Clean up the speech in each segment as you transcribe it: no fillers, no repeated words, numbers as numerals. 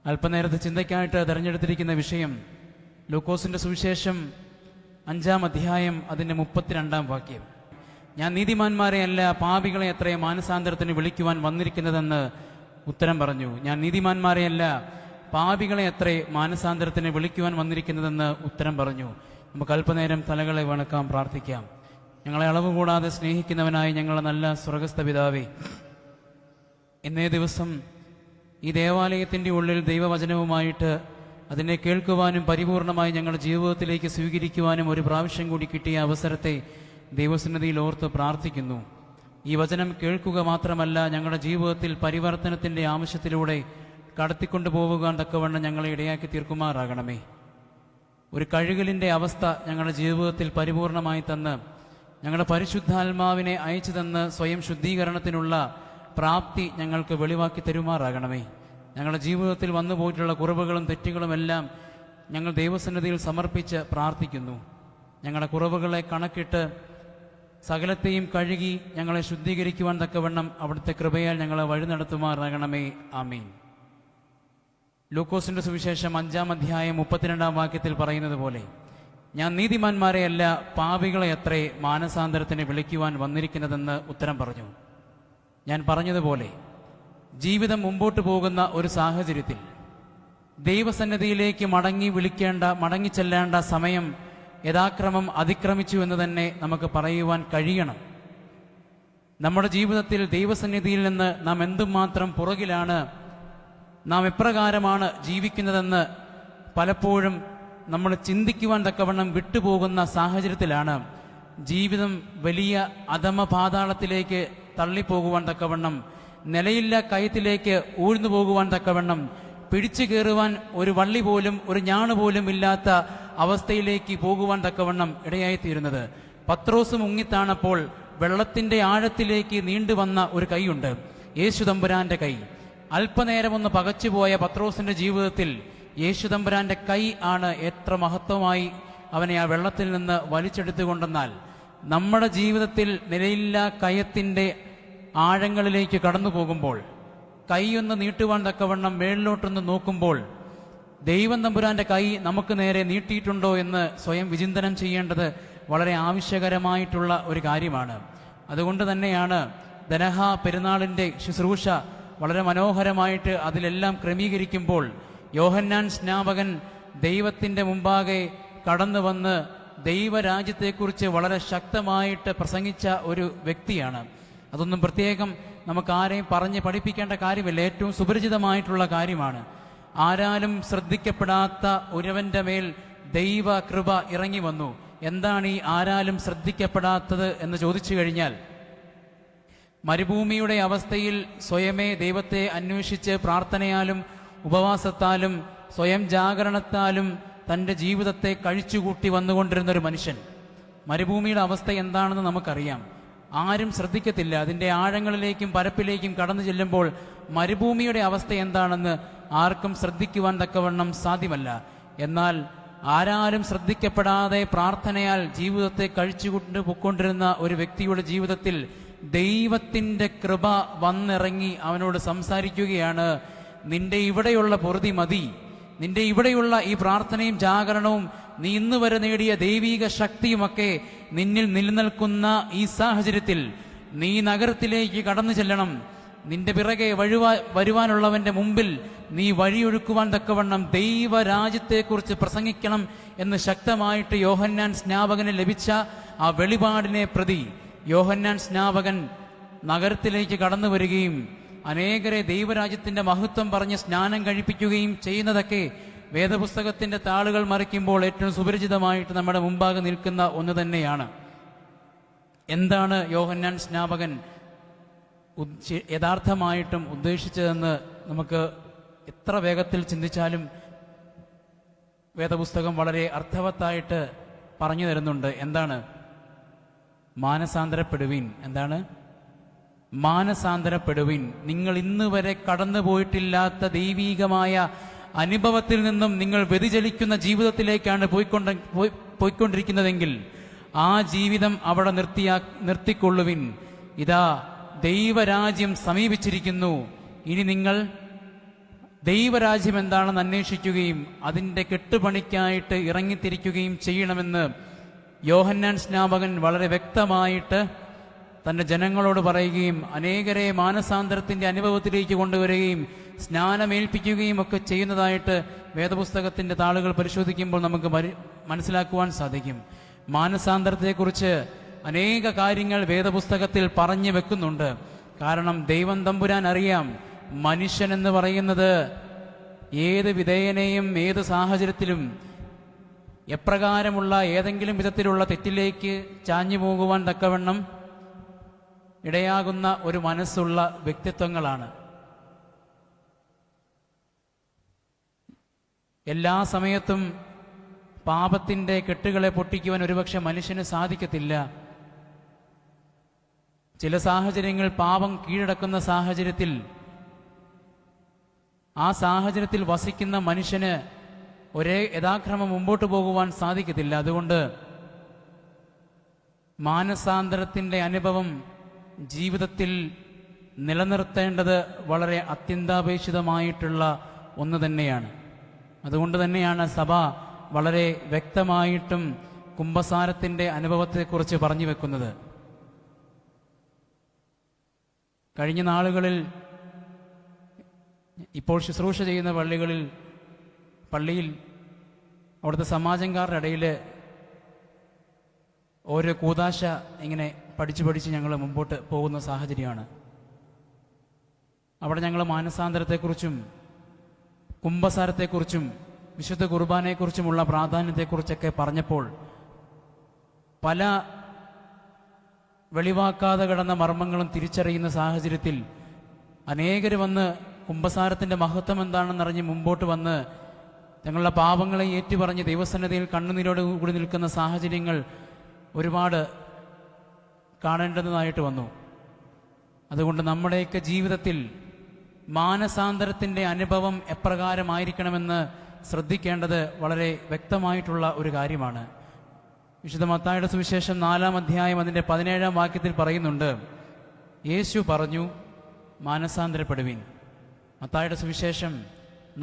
അല്പനേരത്തെ ചിന്തയ്ക്കായിട്ട് തിരഞ്ഞെടുത്തിരിക്കുന്ന വിഷയം ലൂക്കോസിന്റെ സുവിശേഷം 5-ാം അധ്യായം അതിന്റെ 32-ാം വാക്യം. ഞാൻ നീതിമാന്മാരെയല്ല പാപികളെ അത്രേ മാനസാന്തരത്തിന് വിളിക്കുവാൻ വന്നിരിക്കുന്നതെന്ന് ഉത്തരം പറഞ്ഞു. ഞാൻ നീതിമാന്മാരെയല്ല പാപികളെ അത്രേ മാനസാന്തരത്തിന് വിളിക്കുവാൻ വന്നിരിക്കുന്നതെന്ന് ഉത്തരം പറഞ്ഞു. നമുക്ക് അല്പനേരം തലകളെ വണക്കാം, പ്രാർത്ഥിക്കാം. ഞങ്ങളെ അളവ് കൂടാതെ സ്നേഹിക്കുന്നവനായി ഞങ്ങളുടെ നല്ല സ്വർഗസ്ഥ പിതാവേ, ഇന്നേ ദിവസം ഈ ദേവാലയത്തിൻ്റെ ഉള്ളിൽ ദൈവവചനവുമായിട്ട് അതിനെ കേൾക്കുവാനും പരിപൂർണമായി ഞങ്ങളുടെ ജീവിതത്തിലേക്ക് സ്വീകരിക്കുവാനും ഒരു പ്രാവശ്യം കൂടി കിട്ടിയ അവസരത്തെ ദൈവസന്നിധിയിൽ ഓർത്ത് പ്രാർത്ഥിക്കുന്നു. ഈ വചനം കേൾക്കുക മാത്രമല്ല, ഞങ്ങളുടെ ജീവിതത്തിൽ പരിവർത്തനത്തിൻ്റെ ആവശ്യത്തിലൂടെ കടത്തിക്കൊണ്ടുപോകാൻ തക്കവണ്ണം ഞങ്ങളെ ഇടയാക്കി തീർക്കുമാറാകണമേ. ഒരു കഴുകലിൻ്റെ അവസ്ഥ ഞങ്ങളുടെ ജീവിതത്തിൽ പരിപൂർണമായി തന്ന് ഞങ്ങളുടെ പരിശുദ്ധാത്മാവിനെ അയച്ചു തന്ന് സ്വയം ശുദ്ധീകരണത്തിനുള്ള പ്രാപ്തി ഞങ്ങൾക്ക് വെളിവാക്കി തരുമാറാകണമേ. ഞങ്ങളുടെ ജീവിതത്തിൽ വന്നു പോയിട്ടുള്ള കുറവുകളും തെറ്റുകളുമെല്ലാം ഞങ്ങൾ ദൈവസന്നിധിയിൽ സമർപ്പിച്ച് പ്രാർത്ഥിക്കുന്നു. ഞങ്ങളുടെ കുറവുകളെ കണക്കിട്ട് സകലത്തെയും കഴുകി ഞങ്ങളെ ശുദ്ധീകരിക്കുവാൻ തക്കവണ്ണം അവിടുത്തെ കൃപയാൽ ഞങ്ങളെ വഴി നടത്തുമാറാകണമേ. ആമീൻ. ലൂക്കോസിന്റെ സുവിശേഷം 5-ാം അധ്യായം 32-ാം വാക്യത്തിൽ പറയുന്നത് പോലെ, ഞാൻ നീതിമാന്മാരെയല്ല പാപികളെ അത്രേ മാനസാന്തരത്തിന് വിളിക്കുവാൻ വന്നിരിക്കുന്നതെന്ന് ഉത്തരം പറഞ്ഞു. ഞാൻ പറഞ്ഞതുപോലെ ജീവിതം മുമ്പോട്ട് പോകുന്ന ഒരു സാഹചര്യത്തിൽ ദൈവസന്നിധിയിലേക്ക് മടങ്ങിച്ചെല്ലേണ്ട സമയം യഥാക്രമം അതിക്രമിച്ചു എന്ന് തന്നെ നമുക്ക് പറയുവാൻ കഴിയണം. നമ്മുടെ ജീവിതത്തിൽ ദൈവസന്നിധിയിൽ നിന്ന് നാം എന്തുമാത്രം പുറകിലാണ്, നാം എപ്രകാരമാണ് ജീവിക്കുന്നതെന്ന് പലപ്പോഴും നമ്മൾ ചിന്തിക്കുവാൻ തക്കവണ്ണം വിട്ടുപോകുന്ന സാഹചര്യത്തിലാണ് ജീവിതം വലിയ അധമപാതാളത്തിലേക്ക് തള്ളിപ്പോകുവാൻ തക്കവണ്ണം, നിലയില്ല കയത്തിലേക്ക് ഊഴ്ന്നു പോകുവാൻ തക്കവണ്ണം, പിടിച്ചു കയറുവാൻ ഒരു വള്ളി പോലും ഒരു ഞാണ് പോലും ഇല്ലാത്ത അവസ്ഥയിലേക്ക് പോകുവാൻ തക്കവണ്ണം ഇടയായിത്തീരുന്നത്. പത്രോസ് മുങ്ങിത്താണപ്പോൾ വെള്ളത്തിന്റെ ആഴത്തിലേക്ക് നീണ്ടുവന്ന ഒരു കൈയുണ്ട്, യേശുതമ്പുരാന്റെ കൈ. അല്പനേരമൊന്ന് പകച്ചുപോയ പത്രോസിന്റെ ജീവിതത്തിൽ യേശുതമ്പുരാന്റെ കൈ ആണ് എത്ര മഹത്വമായി അവനെ ആ വെള്ളത്തിൽ നിന്ന് വലിച്ചെടുത്തുകൊണ്ടെന്നാൽ, നമ്മുടെ ജീവിതത്തിൽ നിലയില്ല കയത്തിന്റെ ആഴങ്ങളിലേക്ക് കടന്നു പോകുമ്പോൾ, കൈയൊന്ന് നീട്ടുവാൻ തക്കവണ്ണം മേളിലോട്ടൊന്ന് നോക്കുമ്പോൾ ദൈവം തമ്പുരാന്റെ കൈ നമുക്ക് നേരെ നീട്ടിയിട്ടുണ്ടോ എന്ന് സ്വയം വിചിന്തനം ചെയ്യേണ്ടത് വളരെ ആവശ്യകരമായിട്ടുള്ള ഒരു കാര്യമാണ്. അതുകൊണ്ട് തന്നെയാണ് ദനഹ പെരുന്നാളിന്റെ ശുശ്രൂഷ വളരെ മനോഹരമായിട്ട് അതിലെല്ലാം ക്രമീകരിക്കുമ്പോൾ യോഹന്നാൻ സ്നാപകൻ ദൈവത്തിന്റെ മുമ്പാകെ കടന്നു വന്ന് ദൈവരാജ്യത്തെക്കുറിച്ച് വളരെ ശക്തമായിട്ട് പ്രസംഗിച്ച ഒരു വ്യക്തിയാണ്. അതൊന്നും പ്രത്യേകം നമുക്ക് ആരെയും പറഞ്ഞ് പഠിപ്പിക്കേണ്ട കാര്യമില്ല, ഏറ്റവും സുപരിചിതമായിട്ടുള്ള കാര്യമാണ്. ആരാലും ശ്രദ്ധിക്കപ്പെടാത്ത ഒരുവന്റെ മേൽ ദൈവ കൃപ ഇറങ്ങി വന്നു. എന്താണ് ഈ ആരാലും ശ്രദ്ധിക്കപ്പെടാത്തത് എന്ന് ചോദിച്ചു കഴിഞ്ഞാൽ, മരുഭൂമിയുടെ അവസ്ഥയിൽ സ്വയമേ ദൈവത്തെ അന്വേഷിച്ച് പ്രാർത്ഥനയാലും ഉപവാസത്താലും സ്വയം ജാഗരണത്താലും തൻ്റെ ജീവിതത്തെ കഴിച്ചുകൂട്ടി വന്നുകൊണ്ടിരുന്ന ഒരു മനുഷ്യൻ. മരുഭൂമിയുടെ അവസ്ഥ എന്താണെന്ന് നമുക്കറിയാം. ആരും ശ്രദ്ധിക്കത്തില്ല. അതിൻ്റെ ആഴങ്ങളിലേക്കും പരപ്പിലേക്കും കടന്നു ചെല്ലുമ്പോൾ മരുഭൂമിയുടെ അവസ്ഥ എന്താണെന്ന് ആർക്കും ശ്രദ്ധിക്കുവാൻ തക്കവണ്ണം സാധ്യമല്ല. എന്നാൽ ആരാരും ശ്രദ്ധിക്കപ്പെടാതെ പ്രാർത്ഥനയാൽ ജീവിതത്തെ കഴിച്ചുകൊണ്ട് പൊക്കൊണ്ടിരുന്ന ഒരു വ്യക്തിയുടെ ജീവിതത്തിൽ ദൈവത്തിൻ്റെ കൃപ വന്നിറങ്ങി അവനോട് സംസാരിക്കുകയാണ്, നിന്റെ ഇവിടെയുള്ള പൊറുതി മതി, നിന്റെ ഇവിടെയുള്ള ഈ പ്രാർത്ഥനയും ജാഗരണവും നീ ഇന്ന് വരെ നേടിയ ദൈവീക ശക്തിയുമൊക്കെ നിന്നിൽ നിലനിൽക്കുന്ന ഈ സാഹചര്യത്തിൽ നീ നഗരത്തിലേക്ക് കടന്നു ചെല്ലണം. നിന്റെ പിറകെ വരുവാനുള്ളവന്റെ മുമ്പിൽ നീ വഴിയൊഴുക്കുവാൻ തക്കവണ്ണം ദൈവരാജ്യത്തെക്കുറിച്ച് പ്രസംഗിക്കണം എന്ന് ശക്തമായിട്ട് യോഹന്നാൻ സ്നാപകന് ലഭിച്ച ആ വെളിപാടിനെ പ്രതി യോഹന്നാൻ സ്നാപകൻ നഗരത്തിലേക്ക് കടന്നു വരികയും അനേകരെ ദൈവരാജ്യത്തിന്റെ മഹത്വം പറഞ്ഞ് സ്നാനം കഴിപ്പിക്കുകയും ചെയ്യുന്നതൊക്കെ വേദപുസ്തകത്തിന്റെ താളുകൾ മറിക്കുമ്പോൾ ഏറ്റവും സുപരിചിതമായിട്ട് നമ്മുടെ മുമ്പാകെ നിൽക്കുന്ന ഒന്ന് തന്നെയാണ്. എന്താണ് യോഹന്നാൻ സ്നാപകൻ യഥാർത്ഥമായിട്ടും ഉദ്ദേശിച്ചതെന്ന് നമുക്ക് എത്ര വേഗത്തിൽ ചിന്തിച്ചാലും വേദപുസ്തകം വളരെ അർത്ഥവത്തായിട്ട് പറഞ്ഞു തരുന്നുണ്ട്. എന്താണ്? മാനസാന്തരപ്പെടുവിൻ. എന്താണ്? മാനസാന്തരപ്പെടുവിൻ. നിങ്ങൾ ഇന്ന് വരെ കടന്നുപോയിട്ടില്ലാത്ത ദൈവീകമായ അനുഭവത്തിൽ നിന്നും നിങ്ങൾ വ്യതിചലിക്കുന്ന ജീവിതത്തിലേക്കാണ് പോയിക്കൊണ്ടിരിക്കുന്നതെങ്കിൽ ആ ജീവിതം അവിടെ നിർത്തിക്കൊള്ളുവിൻ. ഇതാ ദൈവരാജ്യം സമീപിച്ചിരിക്കുന്നു. ഇനി നിങ്ങൾ ദൈവരാജ്യം എന്താണെന്ന് അന്വേഷിക്കുകയും അതിൻ്റെ കെട്ടുപണിക്കായിട്ട് ഇറങ്ങിത്തിരിക്കുകയും ചെയ്യണമെന്ന് യോഹന്നാൻ സ്നാപകൻ വളരെ വ്യക്തമായിട്ട് തൻ്റെ ജനങ്ങളോട് പറയുകയും അനേകരെ മാനസാന്തരത്തിൻ്റെ അനുഭവത്തിലേക്ക് കൊണ്ടുവരികയും സ്നാനമേൽപ്പിക്കുകയും ഒക്കെ ചെയ്യുന്നതായിട്ട് വേദപുസ്തകത്തിൻ്റെ താളുകൾ പരിശോധിക്കുമ്പോൾ നമുക്ക് മനസ്സിലാക്കുവാൻ സാധിക്കും. മാനസാന്തരത്തെക്കുറിച്ച് അനേക കാര്യങ്ങൾ വേദപുസ്തകത്തിൽ പറഞ്ഞു വെക്കുന്നുണ്ട്. കാരണം ദൈവം തമ്പുരാൻ അറിയാം, മനുഷ്യൻ എന്ന് പറയുന്നത് ഏത് വിധേയനെയും ഏത് സാഹചര്യത്തിലും എപ്രകാരമുള്ള ഏതെങ്കിലും വിധത്തിലുള്ള തെറ്റിലേക്ക് ചാഞ്ഞു പോകുവാൻ തക്കവണ്ണം ഇടയാകുന്ന ഒരു മനസ്സുള്ള വ്യക്തിത്വങ്ങളാണ്. എല്ലാ സമയത്തും പാപത്തിൻ്റെ കെട്ടുകളെ പൊട്ടിക്കുവാൻ ഒരുപക്ഷെ മനുഷ്യന് സാധിക്കത്തില്ല. ചില സാഹചര്യങ്ങൾ പാപം കീഴടക്കുന്ന സാഹചര്യത്തിൽ ആ സാഹചര്യത്തിൽ വസിക്കുന്ന മനുഷ്യന് ഒരേ യഥാക്രമം മുമ്പോട്ട് പോകുവാൻ സാധിക്കത്തില്ല. അതുകൊണ്ട് മാനസാന്തരത്തിൻ്റെ അനുഭവം ജീവിതത്തിൽ നിലനിർത്തേണ്ടത് വളരെ അത്യന്താപേക്ഷിതമായിട്ടുള്ള ഒന്ന് തന്നെയാണ്. അതുകൊണ്ട് തന്നെയാണ് സഭ വളരെ വ്യക്തമായിട്ടും കുമ്പസാരത്തിൻ്റെ അനുഭവത്തെക്കുറിച്ച് പറഞ്ഞു വെക്കുന്നത്. കഴിഞ്ഞ നാളുകളിൽ ഇപ്പോൾ ശുശ്രൂഷ ചെയ്യുന്ന പള്ളിയിൽ അവിടുത്തെ സമാജംകാരുടെ ഇടയിൽ ഓരോ കൂതാശ ഇങ്ങനെ പഠിച്ച് ഞങ്ങൾ മുമ്പോട്ട് പോകുന്ന സാഹചര്യമാണ്. അവിടെ ഞങ്ങൾ മാനസാന്തരത്തെക്കുറിച്ചും കുമ്പസാരത്തെക്കുറിച്ചും വിശുദ്ധ കുർബാനയെക്കുറിച്ചുമുള്ള പ്രാധാന്യത്തെക്കുറിച്ചൊക്കെ പറഞ്ഞപ്പോൾ പല വെളിവാക്കാതെ കിടന്ന മർമ്മങ്ങളും തിരിച്ചറിയുന്ന സാഹചര്യത്തിൽ അനേകർ വന്ന് കുമ്പസാരത്തിൻ്റെ മഹത്വം എന്താണെന്നറിഞ്ഞ് മുമ്പോട്ട് വന്ന് തങ്ങളുടെ പാപങ്ങളെ ഏറ്റുപറഞ്ഞ് ദൈവസന്നിധിയിൽ കണ്ണുനീരോട് കൂടി നിൽക്കുന്ന സാഹചര്യങ്ങൾ ഒരുപാട് കാണേണ്ടതായിട്ട് വന്നു. അതുകൊണ്ട് നമ്മുടെയൊക്കെ ജീവിതത്തിൽ മാനസാന്തരത്തിൻ്റെ അനുഭവം എപ്രകാരമായിരിക്കണമെന്ന് ശ്രദ്ധിക്കേണ്ടത് വളരെ വ്യക്തമായിട്ടുള്ള ഒരു കാര്യമാണ്. വിശുദ്ധ മത്തായിയുടെ സുവിശേഷം 4-ാം അധ്യായം അതിൻ്റെ 17-ാം വാക്യത്തിൽ പറയുന്നുണ്ട്, യേശു പറഞ്ഞു മാനസാന്തരപ്പെടുവിൻ. മത്തായിയുടെ സുവിശേഷം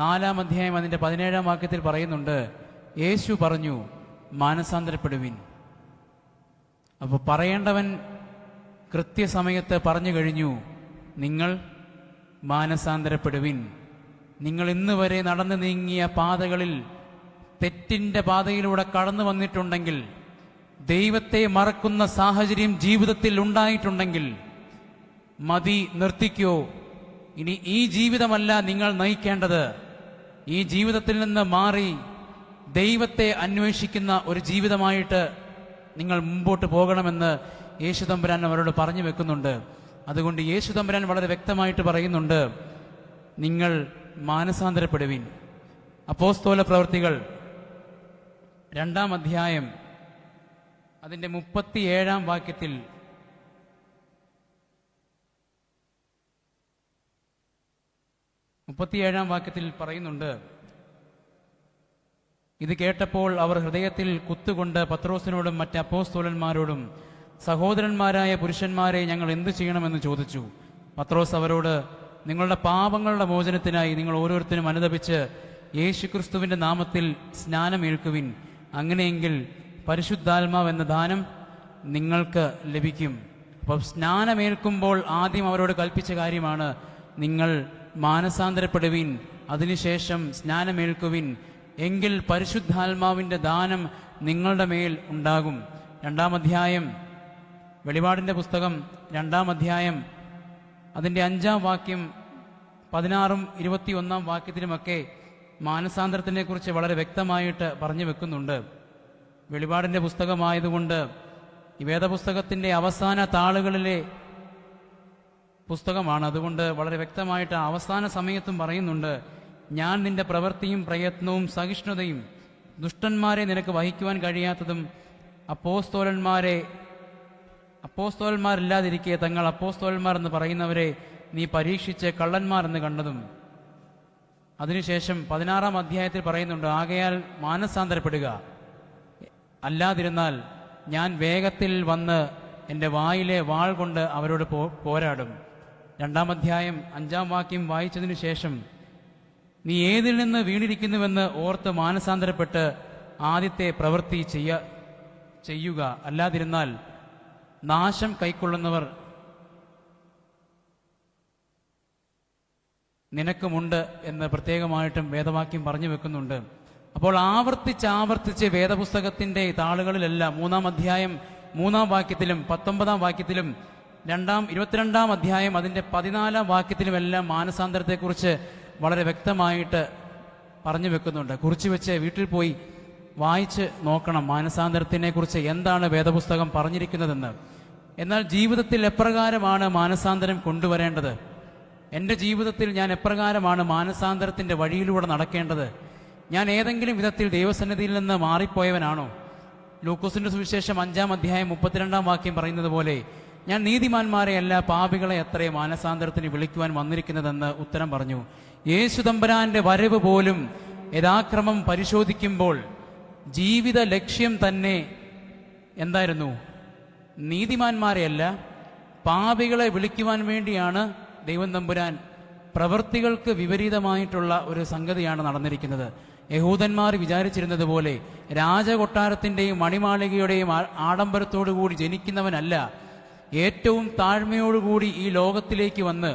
4-ാം അധ്യായം അതിൻ്റെ 17-ാം വാക്യത്തിൽ പറയുന്നുണ്ട്, യേശു പറഞ്ഞു മാനസാന്തരപ്പെടുവിൻ. അപ്പോൾ പറയേണ്ടവൻ കൃത്യസമയത്ത് പറഞ്ഞു കഴിഞ്ഞു, നിങ്ങൾ മാനസാന്തരപ്പെടുവിൻ. നിങ്ങൾ ഇന്ന് വരെ നടന്നു നീങ്ങിയ പാതകളിൽ തെറ്റിൻ്റെ പാതയിലൂടെ കടന്നു വന്നിട്ടുണ്ടെങ്കിൽ, ദൈവത്തെ മറക്കുന്ന സാഹചര്യം ജീവിതത്തിൽ ഉണ്ടായിട്ടുണ്ടെങ്കിൽ മതി, നിർത്തിക്കോ. ഇനി ഈ ജീവിതമല്ല നിങ്ങൾ നയിക്കേണ്ടത്. ഈ ജീവിതത്തിൽ നിന്ന് മാറി ദൈവത്തെ അന്വേഷിക്കുന്ന ഒരു ജീവിതമായിട്ട് നിങ്ങൾ മുമ്പോട്ട് പോകണമെന്ന് യേശുതമ്പുരാൻ അവരോട് പറഞ്ഞു വെക്കുന്നുണ്ട്. അതുകൊണ്ട് യേശുതമ്പുരാൻ വളരെ വ്യക്തമായിട്ട് പറയുന്നുണ്ട്, നിങ്ങൾ മാനസാന്തരപ്പെടുവിൻ. അപ്പോസ്തല പ്രവൃത്തികൾ 2-ാം അധ്യായം അതിൻ്റെ 37-ാം വാക്യത്തിൽ പറയുന്നുണ്ട്, ഇത് കേട്ടപ്പോൾ അവർ ഹൃദയത്തിൽ കുത്തുകൊണ്ട് പത്രോസിനോടും മറ്റ് അപ്പോസ്തലന്മാരോടും, സഹോദരന്മാരായ പുരുഷന്മാരെ, ഞങ്ങൾ എന്തു ചെയ്യണമെന്ന് ചോദിച്ചു. പത്രോസ് അവരോട്, നിങ്ങളുടെ പാപങ്ങളുടെ മോചനത്തിനായി നിങ്ങൾ ഓരോരുത്തരും അനുതപിച്ച് യേശുക്രിസ്തുവിൻ്റെ നാമത്തിൽ സ്നാനമേൽക്കുവിൻ. അങ്ങനെയെങ്കിൽ പരിശുദ്ധാത്മാവ് എന്ന ദാനം നിങ്ങൾക്ക് ലഭിക്കും. അപ്പം സ്നാനമേൽക്കുമ്പോൾ ആദ്യം അവരോട് കൽപ്പിച്ച കാര്യമാണ്, നിങ്ങൾ മാനസാന്തരപ്പെടുവിൻ, അതിനുശേഷം സ്നാനമേൽക്കുവിൻ, എങ്കിൽ പരിശുദ്ധാത്മാവിൻ്റെ ദാനം നിങ്ങളുടെ മേൽ ഉണ്ടാകും. 2-ാം അധ്യായം, വെളിപാടിൻ്റെ പുസ്തകം 2-ാം അധ്യായം അതിൻ്റെ 5-ാം വാക്യം 16-ഉം 21-ാം വാക്യത്തിലുമൊക്കെ മാനസാന്തരത്തിനെ കുറിച്ച് വളരെ വ്യക്തമായിട്ട് പറഞ്ഞു വെക്കുന്നുണ്ട്. വെളിപാടിൻ്റെ പുസ്തകമായതുകൊണ്ട് ഈ വേദപുസ്തകത്തിൻ്റെ അവസാന താളുകളിലെ പുസ്തകമാണ്. അതുകൊണ്ട് വളരെ വ്യക്തമായിട്ട് അവസാന സമയത്തും പറയുന്നുണ്ട്, ഞാൻ നിന്റെ പ്രവൃത്തിയും പ്രയത്നവും സഹിഷ്ണുതയും ദുഷ്ടന്മാരെ നിനക്ക് വഹിക്കുവാൻ കഴിയാത്തതും അപ്പോസ്തലന്മാരില്ലാതിരിക്കെ തങ്ങൾ അപ്പോസ്തലന്മാർ എന്ന് പറയുന്നവരെ നീ പരീക്ഷിച്ച് കള്ളന്മാർ എന്ന് കണ്ടതും. അതിനുശേഷം 16-ാം അധ്യായത്തിൽ പറയുന്നുണ്ട്, ആകയാൽ മാനസാന്തരപ്പെടുക, അല്ലാതിരുന്നാൽ ഞാൻ വേഗത്തിൽ വന്ന് എൻ്റെ വായിലെ വാൾ കൊണ്ട് അവരോട് പോരാടും. 2-ാം അധ്യായം 5-ാം വാക്യം വായിച്ചതിനു ശേഷം നീ ഏതിൽ നിന്ന് വീണിരിക്കുന്നുവെന്ന് ഓർത്ത് മാനസാന്തരപ്പെട്ട് ആദ്യത്തെ പ്രവൃത്തി ചെയ്യുക. അല്ലാതിരുന്നാൽ നാശം കൈക്കൊള്ളുന്നവർ നിനക്കുമുണ്ട് എന്ന് പ്രത്യേകമായിട്ടും വേദവാക്യം പറഞ്ഞു വെക്കുന്നുണ്ട്. അപ്പോൾ ആവർത്തിച്ച് വേദപുസ്തകത്തിന്റെ താളുകളിലെല്ലാം 3-ാം അധ്യായം 3-ാം വാക്യത്തിലും 19-ാം വാക്യത്തിലും 22-ാം അധ്യായം അതിന്റെ 14-ാം വാക്യത്തിലുമെല്ലാം മാനസാന്തരത്തെക്കുറിച്ച് വളരെ വ്യക്തമായിട്ട് പറഞ്ഞു വെക്കുന്നുണ്ട്. കുറിച്ചു വെച്ച് വീട്ടിൽ പോയി വായിച്ച് നോക്കണം മാനസാന്തരത്തിനെ കുറിച്ച് എന്താണ് വേദപുസ്തകം പറഞ്ഞിരിക്കുന്നതെന്ന്. എന്നാൽ ജീവിതത്തിൽ എപ്രകാരമാണ് മാനസാന്തരം കൊണ്ടുവരേണ്ടത്? എൻ്റെ ജീവിതത്തിൽ ഞാൻ എപ്രകാരമാണ് മാനസാന്തരത്തിന്റെ വഴിയിലൂടെ നടക്കേണ്ടത്? ഞാൻ ഏതെങ്കിലും വിധത്തിൽ ദൈവസന്നിധിയിൽ നിന്ന് മാറിപ്പോയവനാണോ? ലൂക്കോസിന്റെ സുവിശേഷം 5-ാം അധ്യായം 32-ാം വാക്യം പറയുന്നത് പോലെ, ഞാൻ നീതിമാന്മാരെയല്ല പാപികളെ അത്രേ മാനസാന്തരത്തിന് വിളിക്കുവാൻ വന്നിരിക്കുന്നതെന്ന് ഉത്തരം പറഞ്ഞു. യേശു തമ്പുരാന്റെ വരവ് പോലും യഥാക്രമം പരിശോധിക്കുമ്പോൾ ജീവിത ലക്ഷ്യം തന്നെ എന്തായിരുന്നു? നീതിമാന്മാരെയല്ല പാപികളെ വിളിക്കുവാൻ വേണ്ടിയാണ് ദൈവം തമ്പുരാൻ. പ്രവൃത്തികൾക്ക് വിപരീതമായിട്ടുള്ള ഒരു സംഗതിയാണ് നടന്നിരിക്കുന്നത്. യഹൂദന്മാർ വിചാരിച്ചിരുന്നത് പോലെ രാജകൊട്ടാരത്തിന്റെയും മണിമാളികയുടെയും ആഡംബരത്തോടുകൂടി ജനിക്കുന്നവനല്ല, ഏറ്റവും താഴ്മയോടുകൂടി ഈ ലോകത്തിലേക്ക് വന്ന്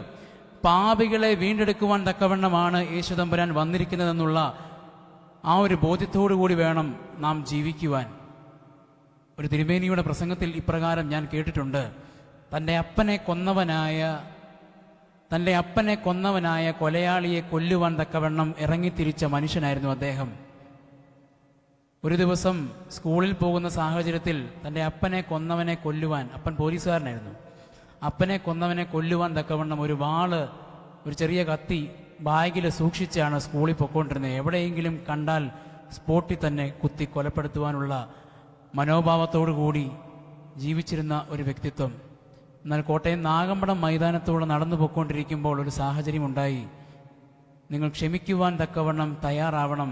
പാപികളെ വീണ്ടെടുക്കുവാൻ തക്കവണ്ണമാണ് യേശു തമ്പുരാൻ വന്നിരിക്കുന്നതെന്നുള്ള ആ ഒരു ബോധ്യത്തോടുകൂടി വേണം നാം ജീവിക്കുവാൻ. ഒരു തിരുമേനിയുടെ പ്രസംഗത്തിൽ ഇപ്രകാരം ഞാൻ കേട്ടിട്ടുണ്ട്. തൻ്റെ അപ്പനെ കൊന്നവനായ കൊലയാളിയെ കൊല്ലുവാൻ തക്കവണ്ണം ഇറങ്ങിത്തിരിച്ച മനുഷ്യനായിരുന്നു അദ്ദേഹം. ഒരു ദിവസം സ്കൂളിൽ പോകുന്ന സാഹചര്യത്തിൽ തൻ്റെ അപ്പനെ കൊന്നവനെ കൊല്ലുവാൻ, അപ്പൻ പോലീസുകാരനായിരുന്നു, അപ്പനെ കൊന്നവനെ കൊല്ലുവാൻ തക്കവണ്ണം ഒരു വാള്, ഒരു ചെറിയ കത്തി ബാഗിൽ സൂക്ഷിച്ചാണ് സ്കൂളിൽ പൊയ്ക്കൊണ്ടിരുന്നത്. എവിടെയെങ്കിലും കണ്ടാൽ സ്പോട്ടിൽ തന്നെ കുത്തി കൊലപ്പെടുത്തുവാനുള്ള മനോഭാവത്തോടു കൂടി ജീവിച്ചിരുന്ന ഒരു വ്യക്തിത്വം. എന്നാൽ കോട്ടയം നാഗമ്പടം മൈതാനത്തോടെ നടന്നു പോയിക്കൊണ്ടിരിക്കുമ്പോൾ ഒരു സാഹചര്യം ഉണ്ടായി. നിങ്ങൾ ക്ഷമിക്കുവാൻ തക്കവണ്ണം തയ്യാറാവണം.